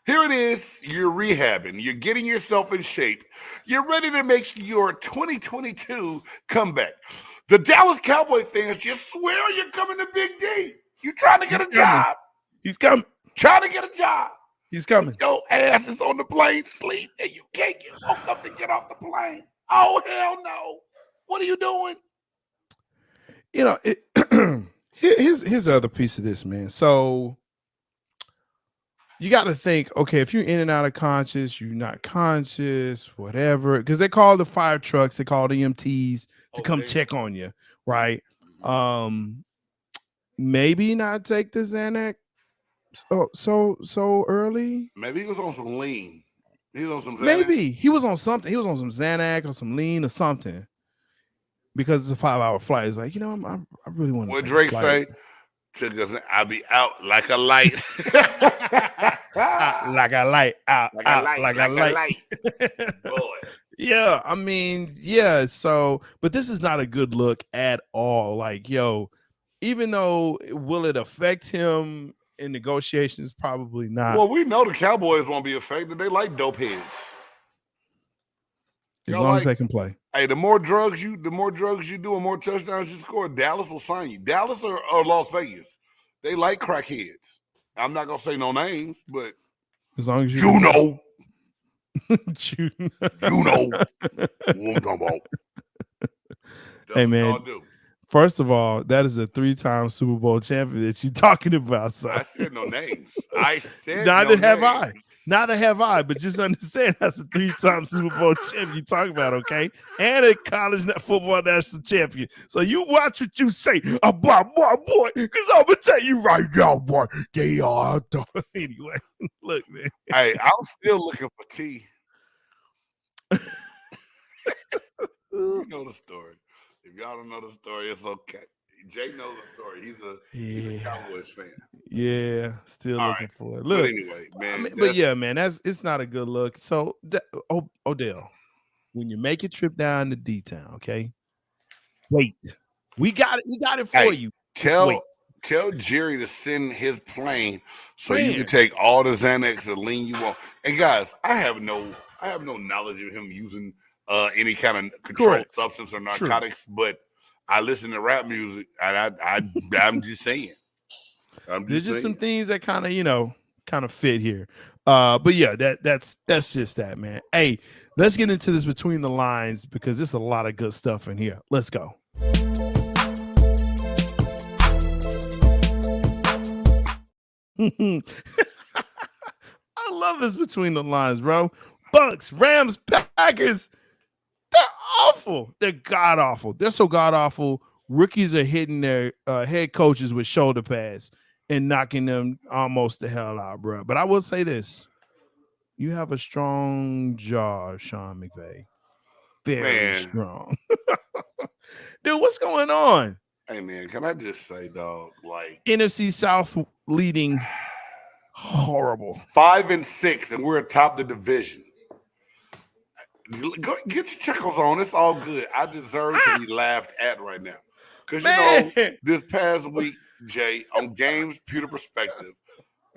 Here it is. You're rehabbing. You're getting yourself in shape. You're ready to make your 2022 comeback. The Dallas Cowboy fans just swear you're coming to Big D. You're trying to get a job. He's coming. Trying to get a job. He's coming. Your ass is on the plane, sleep, and you can't get woke up to get off the plane. Oh, hell no. What are you doing? You know, here's the other piece of this, man. So you got to think, okay, if you're in and out of conscious, you're not conscious, whatever, because they call the fire trucks, they call the EMTs to come check on you, right? Maybe not take the Xanax so early. Maybe he was on some lean. He was on some Xanax. Maybe he was on something. He was on some Xanax or some lean or something. Because it's a 5-hour flight. It's like, you know, I really want to. What Drake say? I'll be out like a light. like a light. Out, like out, a light. like a light. Boy. Yeah, I mean, yeah. So, but this is not a good look at all. Like, yo, even though will it affect him in negotiations? Probably not. Well, we know the Cowboys won't be affected. They like dope heads. As long as they can play. Hey, the more drugs you do, and more touchdowns you score, Dallas will sign you. Dallas or Las Vegas, they like crackheads. I'm not gonna say no names, but as long as you know, you know what I'm talking about. Hey man, first of all, that is a 3-time Super Bowl champion that you're talking about. So I said no names. I said neither have names. Neither have I, but just understand that's a 3-time Super Bowl champion you're talking about, okay? And a college football national champion. So you watch what you say about my boy, because I'm going to tell you right now, boy, they are. Anyway, look, man. Hey, I'm still looking for T. You know the story. If y'all don't know the story, it's okay. Jay knows the story. He's a Cowboys fan. Yeah, still looking for it. Look, but anyway, man. but yeah, man, it's not a good look. So, Odell, when you make a trip down to D-Town, okay, wait. We got it for you. Tell Jerry to send his plane so you can take all the Xanax or lean you want. And guys, I have no knowledge of him using any kind of controlled substance or narcotics, but I listen to rap music, and I'm just saying. There's just some things that kind of fit here. But yeah, that's just that, man. Hey, let's get into this between the lines because there's a lot of good stuff in here. Let's go. I love this between the lines, bro. Bucks, Rams, Packers. They're awful. They're god awful. They're so god awful. Rookies are hitting their head coaches with shoulder pads and knocking them almost the hell out, bro. But I will say this. You have a strong jaw, Sean McVay. Very strong. Dude, what's going on? Hey, man, can I just say, dog, like NFC South leading horrible. 5-6, and we're atop the division. Go get your chuckles on. It's all good. I deserve to be laughed at right now. Because, you know, this past week, Jay, on Games Pewter Perspective,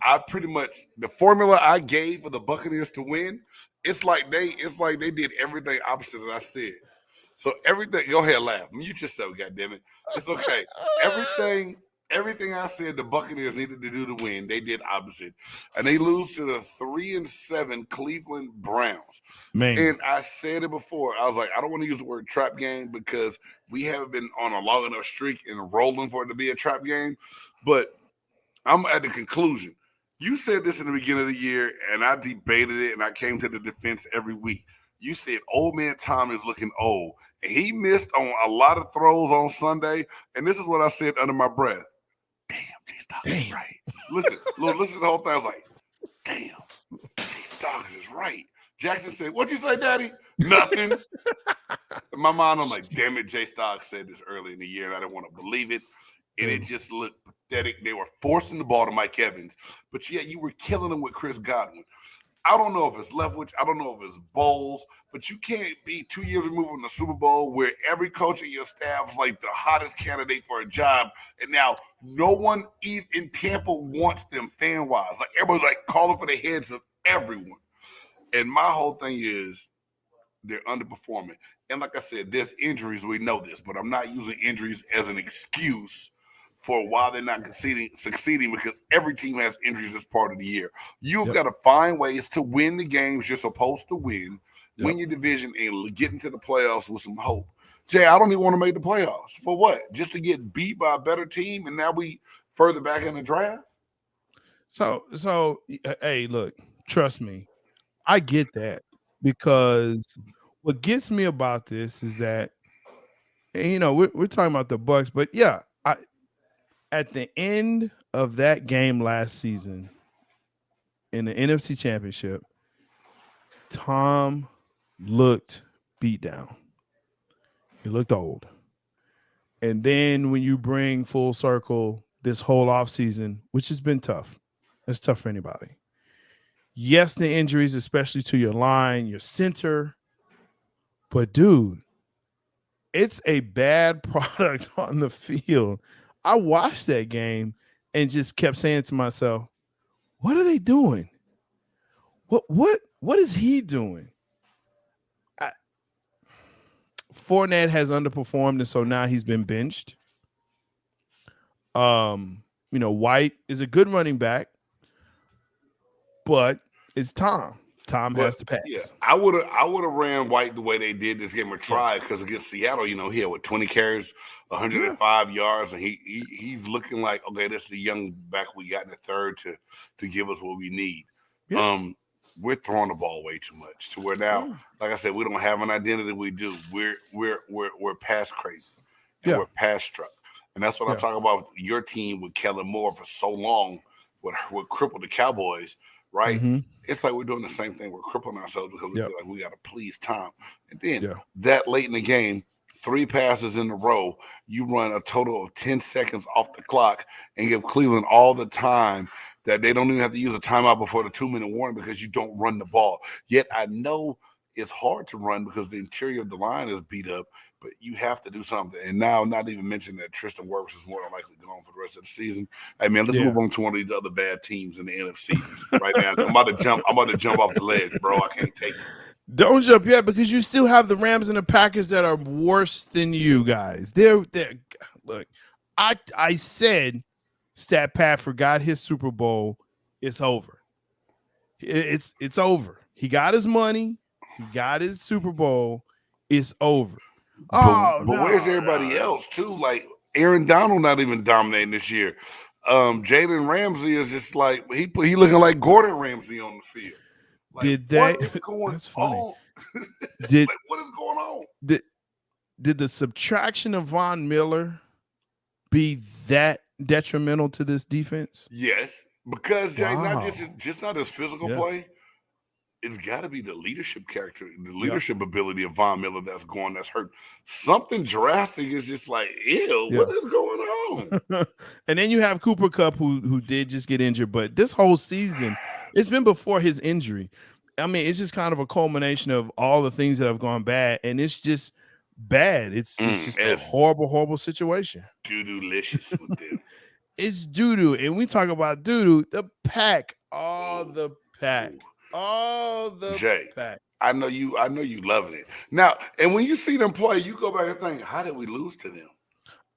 I pretty much, the formula I gave for the Buccaneers to win, it's like they did everything opposite that I said. So everything, go ahead, laugh. Mute yourself, goddammit. It's okay. everything I said the Buccaneers needed to do to win, they did opposite. And they lose to the 3-7 Cleveland Browns. Man, And I said it before. I was like, I don't want to use the word trap game because we haven't been on a long enough streak and rolling for it to be a trap game. But I'm at the conclusion. You said this in the beginning of the year, and I debated it, and I came to the defense every week. You said old man Tom is looking old. And he missed on a lot of throws on Sunday. And this is what I said under my breath. Damn, J-Stocks is right. Listen to the whole thing. I was like, damn, J-Stocks is right. Jackson said, what'd you say, Daddy? Nothing. In my mind, I'm like, damn it, J-Stocks said this early in the year, and I didn't want to believe it. And it just looked pathetic. They were forcing the ball to Mike Evans, but yet you were killing him with Chris Godwin. I don't know if it's Leftwich. I don't know if it's Bowles, but you can't be 2 years removed from the Super Bowl where every coach in your staff is like the hottest candidate for a job, and now no one in Tampa wants them fan-wise. Like everybody's like calling for the heads of everyone. And my whole thing is they're underperforming. And like I said, there's injuries. We know this, but I'm not using injuries as an excuse for why they're not succeeding because every team has injuries this part of the year. You've got to find ways to win the games you're supposed to win, win your division, and get into the playoffs with some hope. Jay, I don't even want to make the playoffs. For what? Just to get beat by a better team, and now we further back in the draft? So hey, look, trust me. I get that because what gets me about this is that, and, we're talking about the Bucs, but yeah, at the end of that game last season in the NFC Championship, Tom looked beat down. He looked old. And then when you bring full circle this whole offseason, which has been tough, it's tough for anybody. Yes, the injuries, especially to your line, your center, but dude, it's a bad product on the field. I watched that game and just kept saying to myself, what are they doing? What is he doing? Fournette has underperformed, and so now he's been benched. White is a good running back, but it's Tom. Tom has to pass. Yeah, I would have ran White the way they did this game or tried because against Seattle, he had 20 carries, 105 yards, and he's looking like, okay, this is the young back we got in the third to give us what we need. Yeah. We're throwing the ball way too much to where now, like I said, we don't have an identity. We do. We're pass crazy. And we're pass struck. And that's what I'm talking about with your team with Kellen Moore for so long, what crippled the Cowboys. Right? Mm-hmm. It's like we're doing the same thing. We're crippling ourselves because we feel like we got to please Tom. And then that late in the game, 3 passes in a row, you run a total of 10 seconds off the clock and give Cleveland all the time that they don't even have to use a timeout before the 2-minute warning because you don't run the ball. Yet I know it's hard to run because the interior of the line is beat up, but you have to do something. And now, not even mention that Tristan Wirfs is more than likely gone for the rest of the season. Hey man, let's move on to one of these other bad teams in the NFC right now. I'm about to jump off the ledge, bro. I can't take it. Don't jump yet because you still have the Rams and the Packers that are worse than you guys. They're look. I said Stat Pat forgot his Super Bowl. It's over. It's over. He got his money. He got his Super Bowl. It's over. But where's everybody else too? Like Aaron Donald not even dominating this year. Jalen Ramsey is just like he looking like Gordon Ramsay on the field. Like, that's funny. On? Like, what is going on? Did the subtraction of Von Miller be that detrimental to this defense? Yes, because Jay, not his physical play. It's got to be the leadership character, the leadership ability of Von Miller that's hurt. Something drastic is just like, ew, what is going on? And then you have Cooper Kupp who did just get injured, but this whole season, it's been before his injury. I mean, it's just kind of a culmination of all the things that have gone bad, and it's just bad. It's just a horrible, horrible situation. Doo-doo-licious with them. It's doo-doo, and we talk about doo-doo, the pack, all the pack. All the pack. I know you loving it. Now, and when you see them play, you go back and think, how did we lose to them?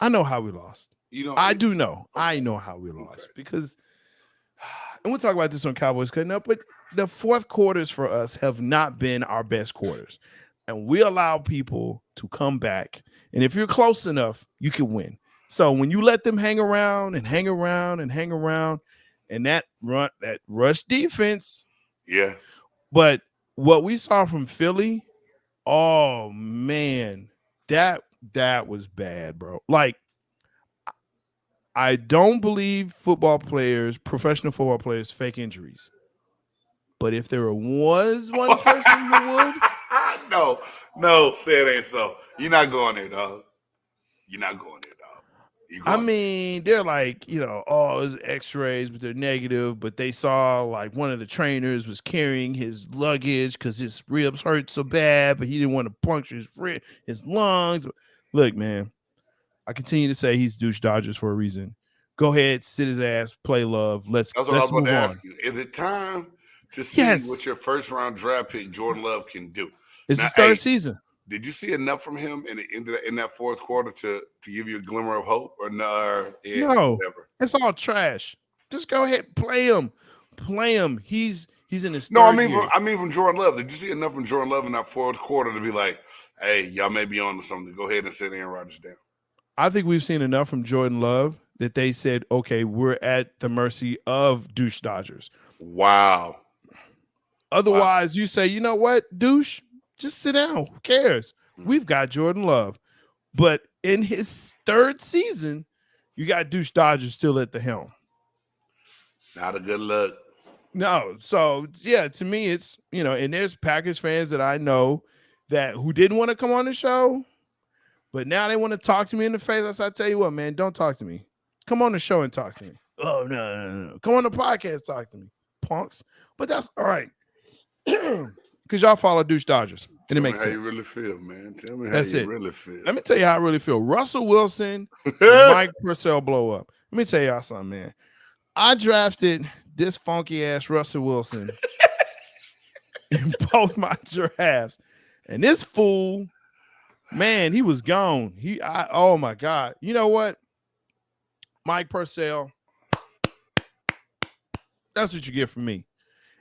I know how we lost. I do know. Okay. I know how we lost because, and we'll talk about this on Cowboys Cutting Up, but the fourth quarters for us have not been our best quarters. And we allow people to come back. And if you're close enough, you can win. So when you let them hang around and hang around and hang around, and that rush defense. Yeah. But what we saw from Philly, oh man, that was bad, bro. Like, I don't believe professional football players, fake injuries. But if there was one person who would, no, say it ain't so. You're not going there, dog. You're not going there, dog. I mean, they're like, it's X-rays, but they're negative. But they saw like one of the trainers was carrying his luggage because his ribs hurt so bad, but he didn't want to puncture his lungs. Look, man, I continue to say he's douche Dodgers for a reason. Go ahead, sit his ass, play love. That's what I was about to ask you. Is it time to see what your first round draft pick Jordan Love can do? It's his third season. Did you see enough from him in that fourth quarter to give you a glimmer of hope or no? No, it's all trash. Just go ahead, play him. He's in his third year. I mean from Jordan Love. Did you see enough from Jordan Love in that fourth quarter to be like, hey, y'all may be on to something. Go ahead and sit Aaron Rodgers down. I think we've seen enough from Jordan Love that they said, okay, we're at the mercy of douche Dodgers. Wow. Otherwise, you say, you know what, douche, just sit down. Who cares? We've got Jordan Love. But in his third season, you got douche Dodgers still at the helm. Not a good look. No. So, yeah, to me, it's, and there's Packers fans that I know who didn't want to come on the show, but now they want to talk to me in the face. I said, I tell you what, man, don't talk to me. Come on the show and talk to me. Oh, no. Come on the podcast, talk to me, punks. But that's all right. Because y'all follow douche Dodgers. And it makes sense. Tell me how you really feel, man. Tell me how you really feel. Let me tell you how I really feel. Russell Wilson and Mike Purcell blow up. Let me tell y'all something, man. I drafted this funky-ass Russell Wilson in both my drafts. And this fool, man, he was gone. Oh, my God. You know what? Mike Purcell, that's what you get from me.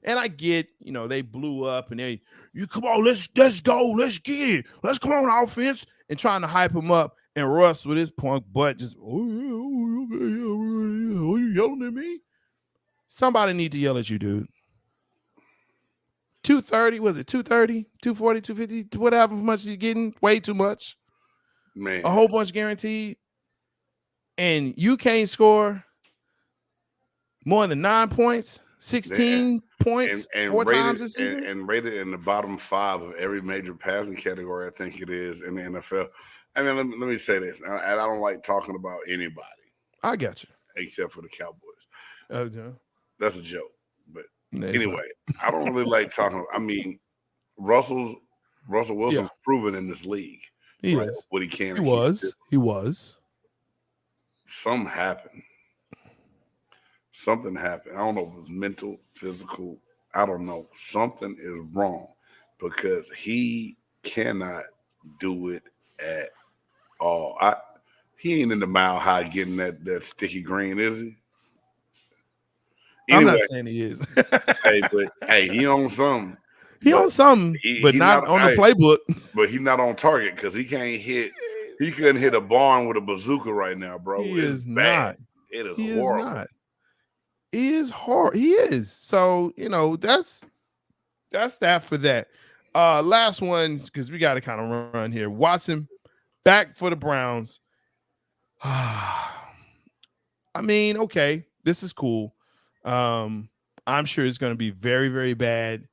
And I get, they blew up and you come on, let's go, let's get it. Let's come on offense and trying to hype him up. And Russ with his punk butt just, are you yelling at me? Somebody need to yell at you, dude. 230, was it 230, 240, 250, whatever much you're getting, way too much. Man. A whole bunch guaranteed. And you can't score more than 9 points. 16 points and 4 times this season, and rated in the bottom 5 of every major passing category. I think it is in the NFL. I mean, let me say this, and I don't like talking about anybody. I got you, except for the Cowboys. Oh yeah, that's a joke. But anyway, I don't really like talking. I mean, Russell Wilson's proven in this league. He is what he can. He was. Something happened. Something happened. I don't know if it was mental, physical. I don't know. Something is wrong because he cannot do it at all. He ain't in the Mile High getting that sticky green, is he? Anyway, I'm not saying he is. He on something. He on something, but not on the playbook. But he's not on target because he can't hit. He couldn't hit a barn with a bazooka right now, bro. He is not. It is horrible. Is not. He is hard. He is. So, that's that for that. Last one, because we got to kind of run here. Watson back for the Browns. I mean, okay, this is cool. I'm sure it's going to be very, very bad.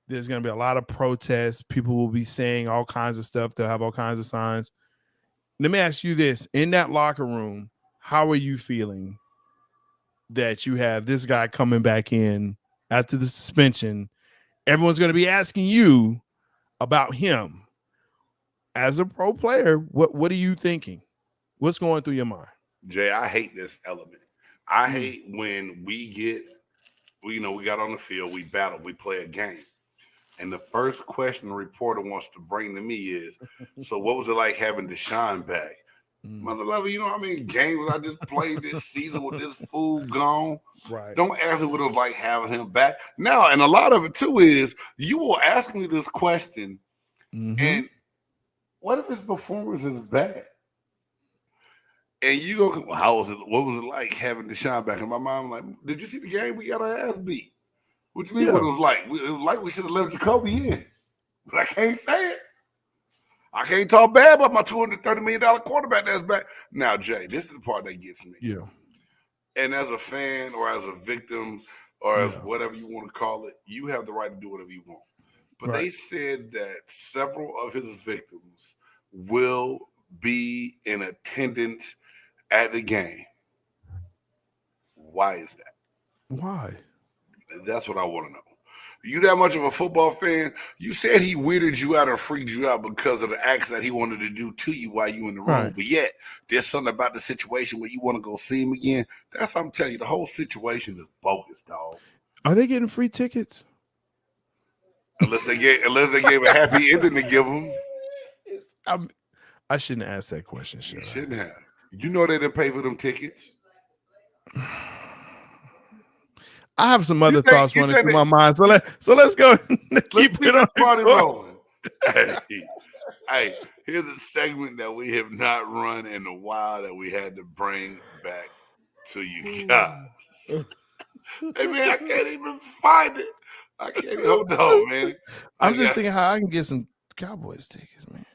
There's going to be a lot of protests. People will be saying all kinds of stuff. They'll have all kinds of signs. Let me ask you this. In that locker room, how are you feeling that you have this guy coming back in after the suspension? Everyone's going to be asking you about him. As a pro player, what are you thinking? What's going through your mind? Jay, I hate this element. I hate when we got on the field, we battle, we play a game. And the first question the reporter wants to bring to me is, so what was it like having Deshaun back? Mother lover, you know how many games I just played this season with this fool gone? Right. Don't ask me what it was like having him back. Now, and a lot of it too is you will ask me this question, and what if his performance is bad? And you go, well, how was it? What was it like having Deshaun back? And my mom like, did you see the game? We got our ass beat. What you mean? Yeah. What it was like? It was like we should have left Jacoby in, but I can't say it. I can't talk bad about my $230 million quarterback that's back. Now, Jay, this is the part that gets me. Yeah. And as a fan or as a victim or as whatever you want to call it, you have the right to do whatever you want. But they said that several of his victims will be in attendance at the game. Why is that? Why? That's what I want to know. You that much of a football fan? You said he weirded you out or freaked you out because of the acts that he wanted to do to you while you in the room. Right. But yet, there's something about the situation where you want to go see him again. That's what I'm telling you. The whole situation is bogus, dog. Are they getting free tickets? Unless they gave a happy ending to give them. I shouldn't ask that question. You shouldn't have. You know they didn't pay for them tickets. I have some other thoughts running through my mind. So let's go. Keep it on. Party rolling. Hey, here's a segment that we have not run in a while that we had to bring back to you guys. Hey man, I can't even find it. I can't even hold on, man. I'm just thinking how I can get some Cowboys tickets, man.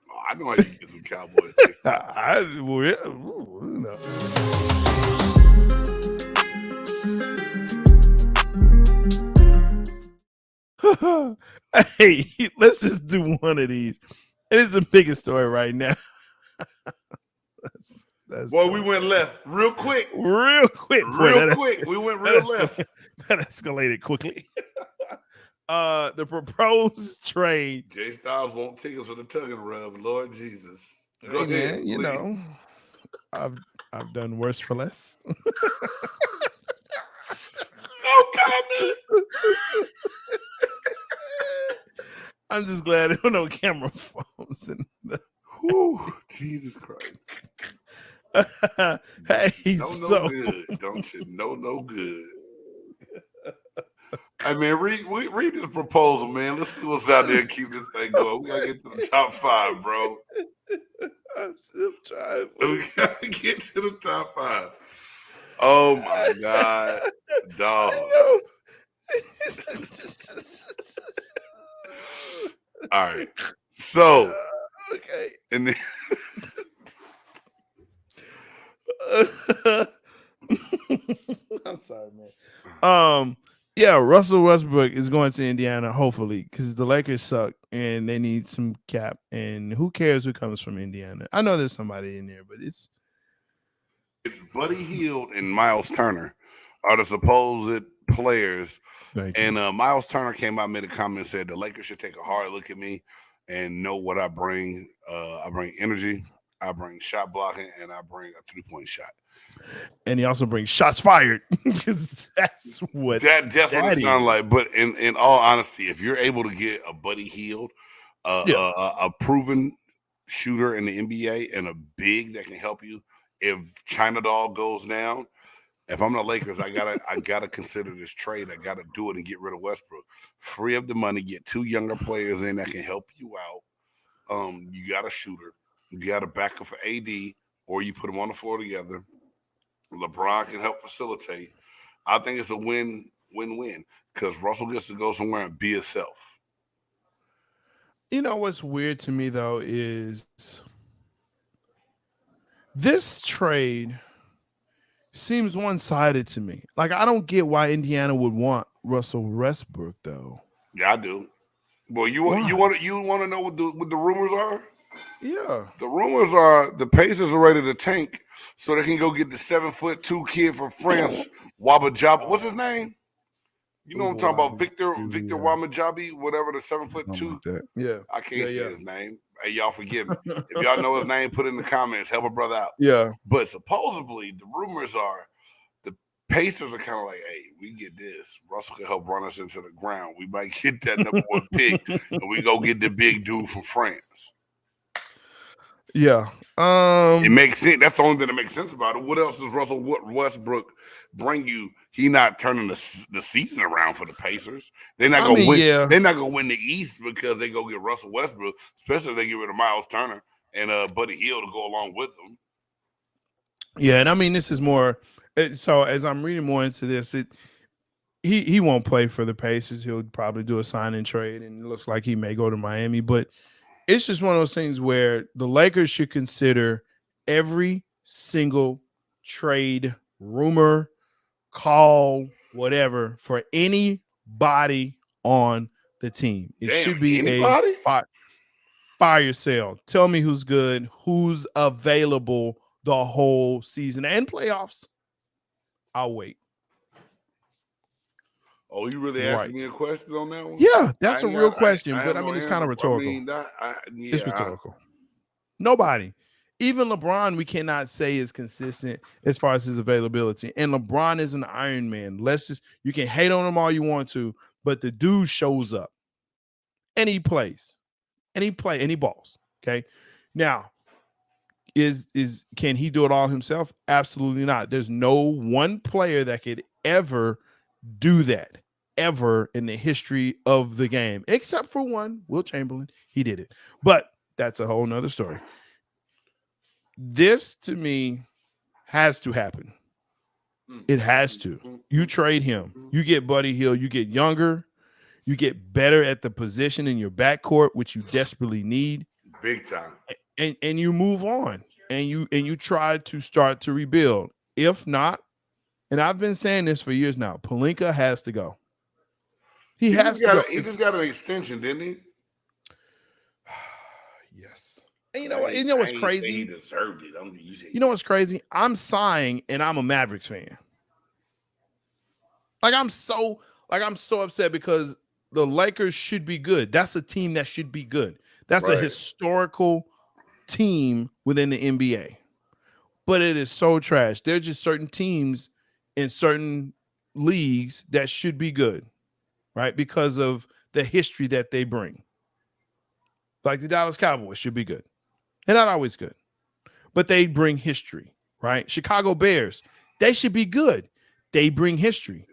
Oh, I know how you can get some Cowboys tickets. Hey, let's just do one of these. It is the biggest story right now. Boy, we went left real quick. Real quick. We went real left. That escalated quickly. The proposed trade. Jay Styles won't tickets for the tug and rub. Lord Jesus. Go Hey, ahead. man, you know, I've done worse for less. No comment. I'm just glad there were no camera phones. Jesus Christ. Hey, no good. Don't you? No good. I mean, read this proposal, man. Let's see what's out there and keep this thing going. We gotta get to the top 5, bro. I'm still trying. We gotta get to the top 5. Oh my God, dog. All right. So, okay. And then I'm sorry, man. Yeah, Russell Westbrook is going to Indiana, hopefully, because the Lakers suck and they need some cap. And who cares who comes from Indiana? I know there's somebody in there, but it's Buddy Hield and Miles Turner are the supposed players. And Miles Turner came out and made a comment and said the Lakers should take a hard look at me and know what I bring. I bring energy, I bring shot blocking, and I bring a 3-point shot. And he also brings shots fired because that's what that's what it sounds like. But in all honesty, if you're able to get a Buddy Hield, a proven shooter in the NBA, and a big that can help you if China Doll goes down, if I'm the Lakers, I gotta consider this trade. I gotta do it and get rid of Westbrook. Free up the money, get 2 younger players in that can help you out. You got a shooter, you got a backup for AD, or you put them on the floor together. LeBron can help facilitate. I think it's a win-win because Russell gets to go somewhere and be himself. You know what's weird to me though is this trade seems one-sided to me. Like I don't get why Indiana would want Russell Westbrook though. Yeah, I do. Well, you want to know what the rumors are? Yeah. The rumors are the Pacers are ready to tank so they can go get the 7'2" kid from France, Wabajaba. What's his name? You know what I'm talking about? Victor Wamajabi, whatever, the 7'2". Yeah. I can't say his name. Hey, y'all forgive me. If y'all know his name, put it in the comments. Help a brother out. Yeah. But supposedly the rumors are the Pacers are kind of like, hey, we get this. Russell can help run us into the ground. We might get that number 1 pick and we go get the big dude from France. Yeah. It makes sense. That's the only thing that makes sense about it. What else does Russell Westbrook bring you? He not turning the season around for the Pacers. They're not gonna win. Yeah. They're not gonna win the East because they go get Russell Westbrook, especially if they get rid of Miles Turner and Buddy Hield to go along with them. Yeah, and I mean this is more. So as I'm reading more into this, he won't play for the Pacers. He'll probably do a sign and trade, and it looks like he may go to Miami. But it's just one of those things where the Lakers should consider every single trade, rumor, call, whatever for anybody on the team. It should be anybody? a fire sale. Tell me who's good, who's available the whole season and playoffs. I'll wait. Oh, you really asking me a question on that one? Yeah, that's a real question, but I mean, it's kind of rhetorical. I mean, it's rhetorical. Nobody, even LeBron, we cannot say is consistent as far as his availability. And LeBron is an Iron Man. You can hate on him all you want to, but the dude shows up and he plays and he balls. Okay. Now, can he do it all himself? Absolutely not. There's no one player that could ever do that ever in the history of the game, except for one, Will Chamberlain. He did it, but that's a whole nother story. This to me has to happen. It has to. You trade him, you get Buddy Hield, you get younger, you get better at the position in your backcourt, which you desperately need, big time. And you move on and you try to start to rebuild. If not, and I've been saying this for years now, Pelinka has to go. He just got an extension, didn't he? Yes. And you know what? You know what's crazy? He deserved it. You know what's crazy? I'm sighing, and I'm a Mavericks fan. I'm so upset because the Lakers should be good. That's a team that should be good. That's a historical team within the NBA. But it is so trash. There are just certain teams in certain leagues that should be good, right? Because of the history that they bring. Like the Dallas Cowboys should be good. They're not always good, but they bring history, right? Chicago Bears, they should be good. They bring history.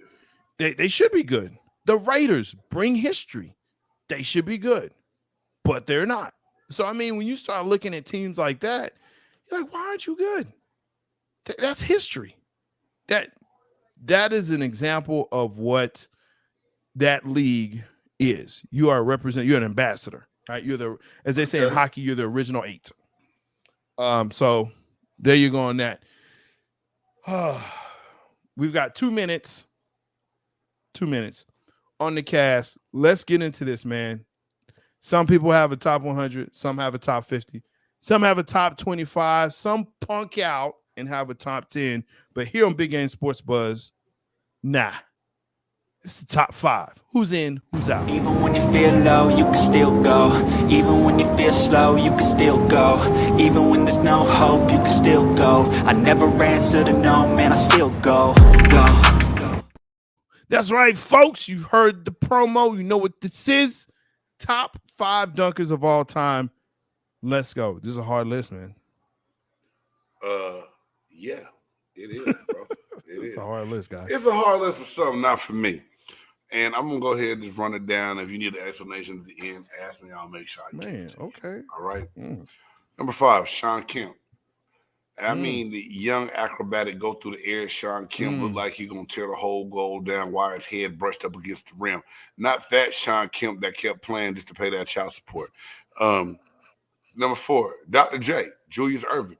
They should be good. The Raiders bring history. They should be good, but they're not. So, I mean, when you start looking at teams like that, you're like, why aren't you good? That's history. That is an example of what that league is. You are you're an ambassador, right? You're as they say in hockey, you're the original 8. So there you go on that. We've got 2 minutes. 2 minutes on the cast. Let's get into this, man. Some people have a top 100, some have a top 50, some have a top 25, some punk out and have a top 10. But here on Big Game Sports Buzz, nah. It's the top 5. Who's in, who's out? Even when you feel low, you can still go. Even when you feel slow, you can still go. Even when there's no hope, you can still go. I never answer to no, man, I still go. That's right, folks. You've heard the promo. You know what this is. Top 5 dunkers of all time. Let's go. This is a hard list, man. Yeah, it is, bro. It's a hard list, guys. It's a hard list for some, not for me. And I'm gonna go ahead and just run it down. If you need an explanation at the end, ask me. I'll make sure I get it. Okay. All right. Number 5, Shawn Kemp. I mean, the young acrobatic go through the air. Shawn Kemp looked like he gonna tear the whole goal down while his head brushed up against the rim. Not fat Shawn Kemp that kept playing just to pay that child support. Number 4, Dr. J, Julius Erving.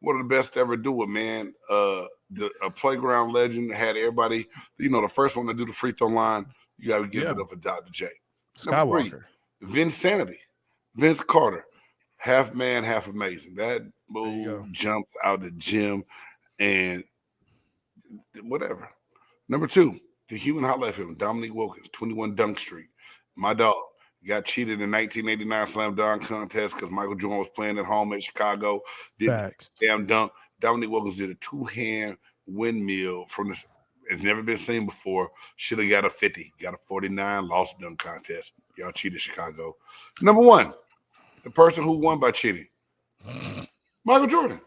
One of the best to ever do it, man. A playground legend, had everybody, the first one to do the free throw line. You got to give it up for Dr. J. Number 3, Vinsanity, Vince Carter. Half man, half amazing. That move jumped out the gym and whatever. Number 2, the human highlight film, Dominique Wilkins, 21 Dunk Street. My dog got cheated in 1989 Slam Dunk contest because Michael Jordan was playing at home at Chicago. Did damn dunk. Dominique Wilkins did a 2-hand windmill from this. It's never been seen before. Should have got a 50. Got a 49, lost dunk contest. Y'all cheated Chicago. Number 1, the person who won by cheating. Michael Jordan.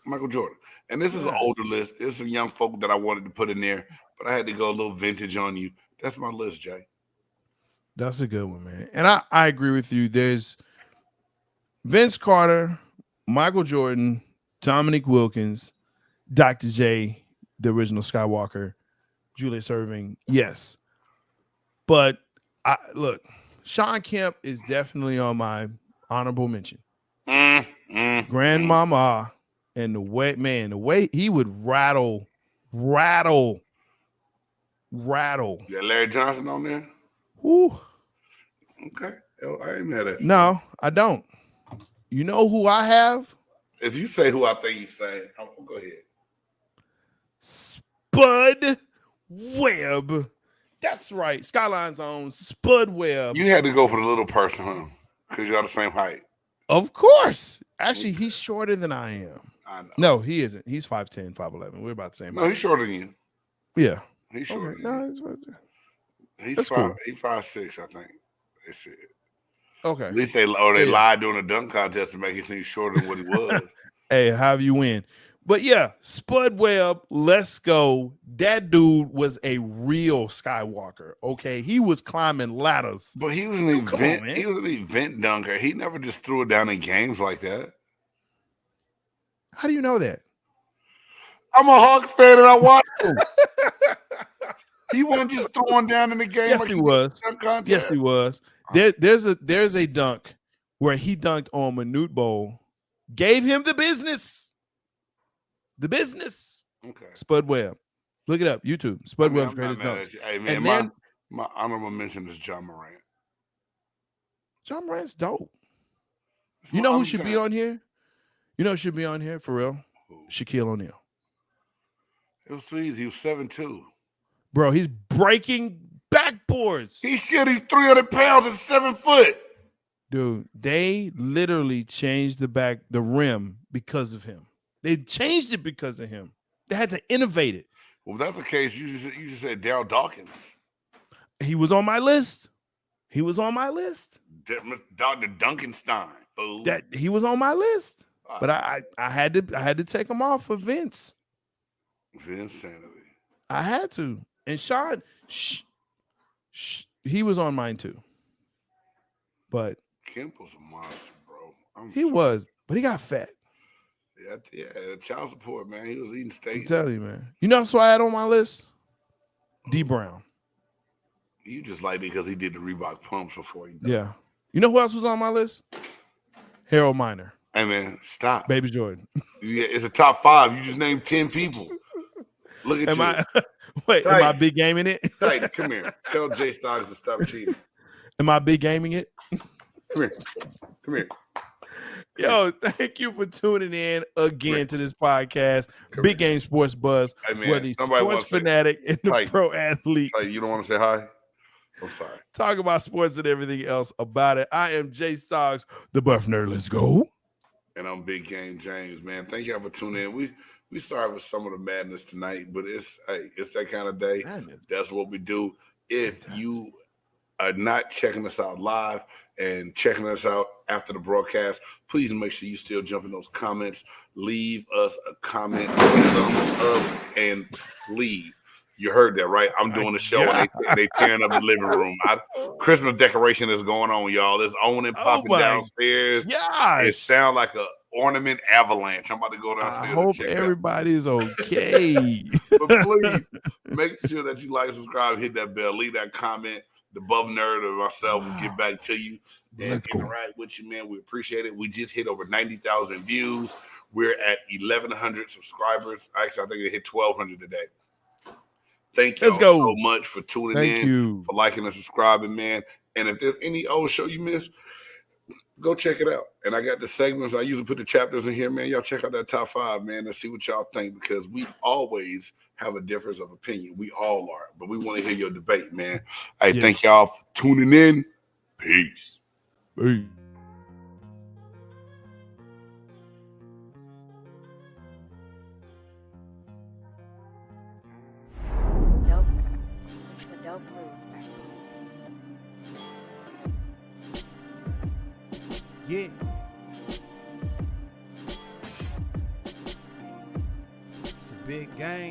Michael Jordan. And this is an older list. There's some young folk that I wanted to put in there, but I had to go a little vintage on you. That's my list, Jay. That's a good one, man. And I agree with you. There's Vince Carter, Michael Jordan, Dominique Wilkins, Dr. J, the original Skywalker, Julius Erving. Yes. But look, Sean Kemp is definitely on my honorable mention. Grandmama and the way he would rattle. Yeah, Larry Johnson on there? Woo. Okay. I ain't mad at you. No, I don't. You know who I have? If you say who I think you say, go ahead. Spud Webb. That's right. Skyline's own Spud Webb. You had to go for the little person, huh? Because y'all the same height. Of course. Actually, he's shorter than I am. I know. No, he isn't. He's 5'10", 5'11". We're about the same height. No, he's shorter than you. Yeah. He's shorter Okay. than No, He's that's 5'6", cool. I think. They said. Okay. At least they lied during the dunk contest to make him seem shorter than what he was. Hey, how you win? But yeah, Spud Webb, let's go. That dude was a real Skywalker. Okay, he was climbing ladders. But he was an event. He was an event dunker. He never just threw it down in games like that. How do you know that? I'm a Hawks fan and I watched him. He wasn't just throwing down in the game. Yes, like he was. Dunk contest. Yes, he was. There's a dunk where he dunked on Manute Bowl, gave him the business. The business. Okay. Spud Webb. Look it up. YouTube. Spud Webb's greatest dunks. Hey man, And then my honorable mention is John Morant. John Morant's dope. That's You my know who other should fan. be on here? You know who should be on here for real? Who? Shaquille O'Neal. It was too easy. He was 7'2". Bro, he's breaking backboards. He's 300 pounds and 7 foot. Dude, they literally changed the rim because of him. They changed it because of him. They had to innovate it. Well, if that's the case, you just said Daryl Dawkins. He was on my list. Dr. Duncanstein, fool. That he was on my list. All But right. I had to take him off for Vince. Vinsanity. I had to. And Sean, he was on mine too. But Kemp was a monster, bro. he was, but he got fat. Yeah, child support, man. He was eating I'm steak. telling you, man. You know who I had on my list? D Brown. You just liked it because he did the Reebok pumps before he died. Yeah. You know who else was on my list? Harold Miner. Hey, man, stop. Baby Jordan. Yeah, it's a top 5. You just named 10 people. Look at you. Am I big gaming it? Titan, come here. Tell Jay Stoggs to stop cheating. Am I big gaming it? Come here. Yo, thank you for tuning in again to this podcast, Big Game Sports Buzz, Hey, man, where the somebody sports wants to say- fanatic and the Titan. pro athlete Titan, you don't want to say hi? I'm sorry. talk about sports and everything else about it. I am Jay Stoggs, the Buff Nerd. Let's go. And I'm Big Game James, man. Thank y'all for tuning in. We started with some of the madness tonight, but it's that kind of day. Madness. That's what we do. If you are not checking us out live and checking us out after the broadcast, please make sure you still jump in those comments. Leave us a comment, thumbs up, and please. You heard that, right? I'm doing the show and they tearing up the living room. Christmas decoration is going on, y'all. There's owning popping my downstairs. Yes. It sounds like a ornament avalanche. I'm about to go downstairs. I hope and check it out. everybody's okay. But please make sure that you like, subscribe, hit that bell, leave that comment. The Buff Nerd or myself will get back to you and Let's go. interact with you, man. We appreciate it. We just hit over 90,000 views. We're at 1,100 subscribers. Actually, I think it hit 1,200 today. Thank you Let's go. so much for tuning Thank in, you. for liking and subscribing, man. And if there's any old show you missed, go check it out. And I got the segments. I usually put the chapters in here, man. Y'all check out that top 5, man, and see what y'all think, because we always have a difference of opinion. We all are, but we want to hear your debate, man. I Yes. thank y'all for tuning in. Peace. Hey. Dope. This is a dope groove by Speed. Yeah. big game.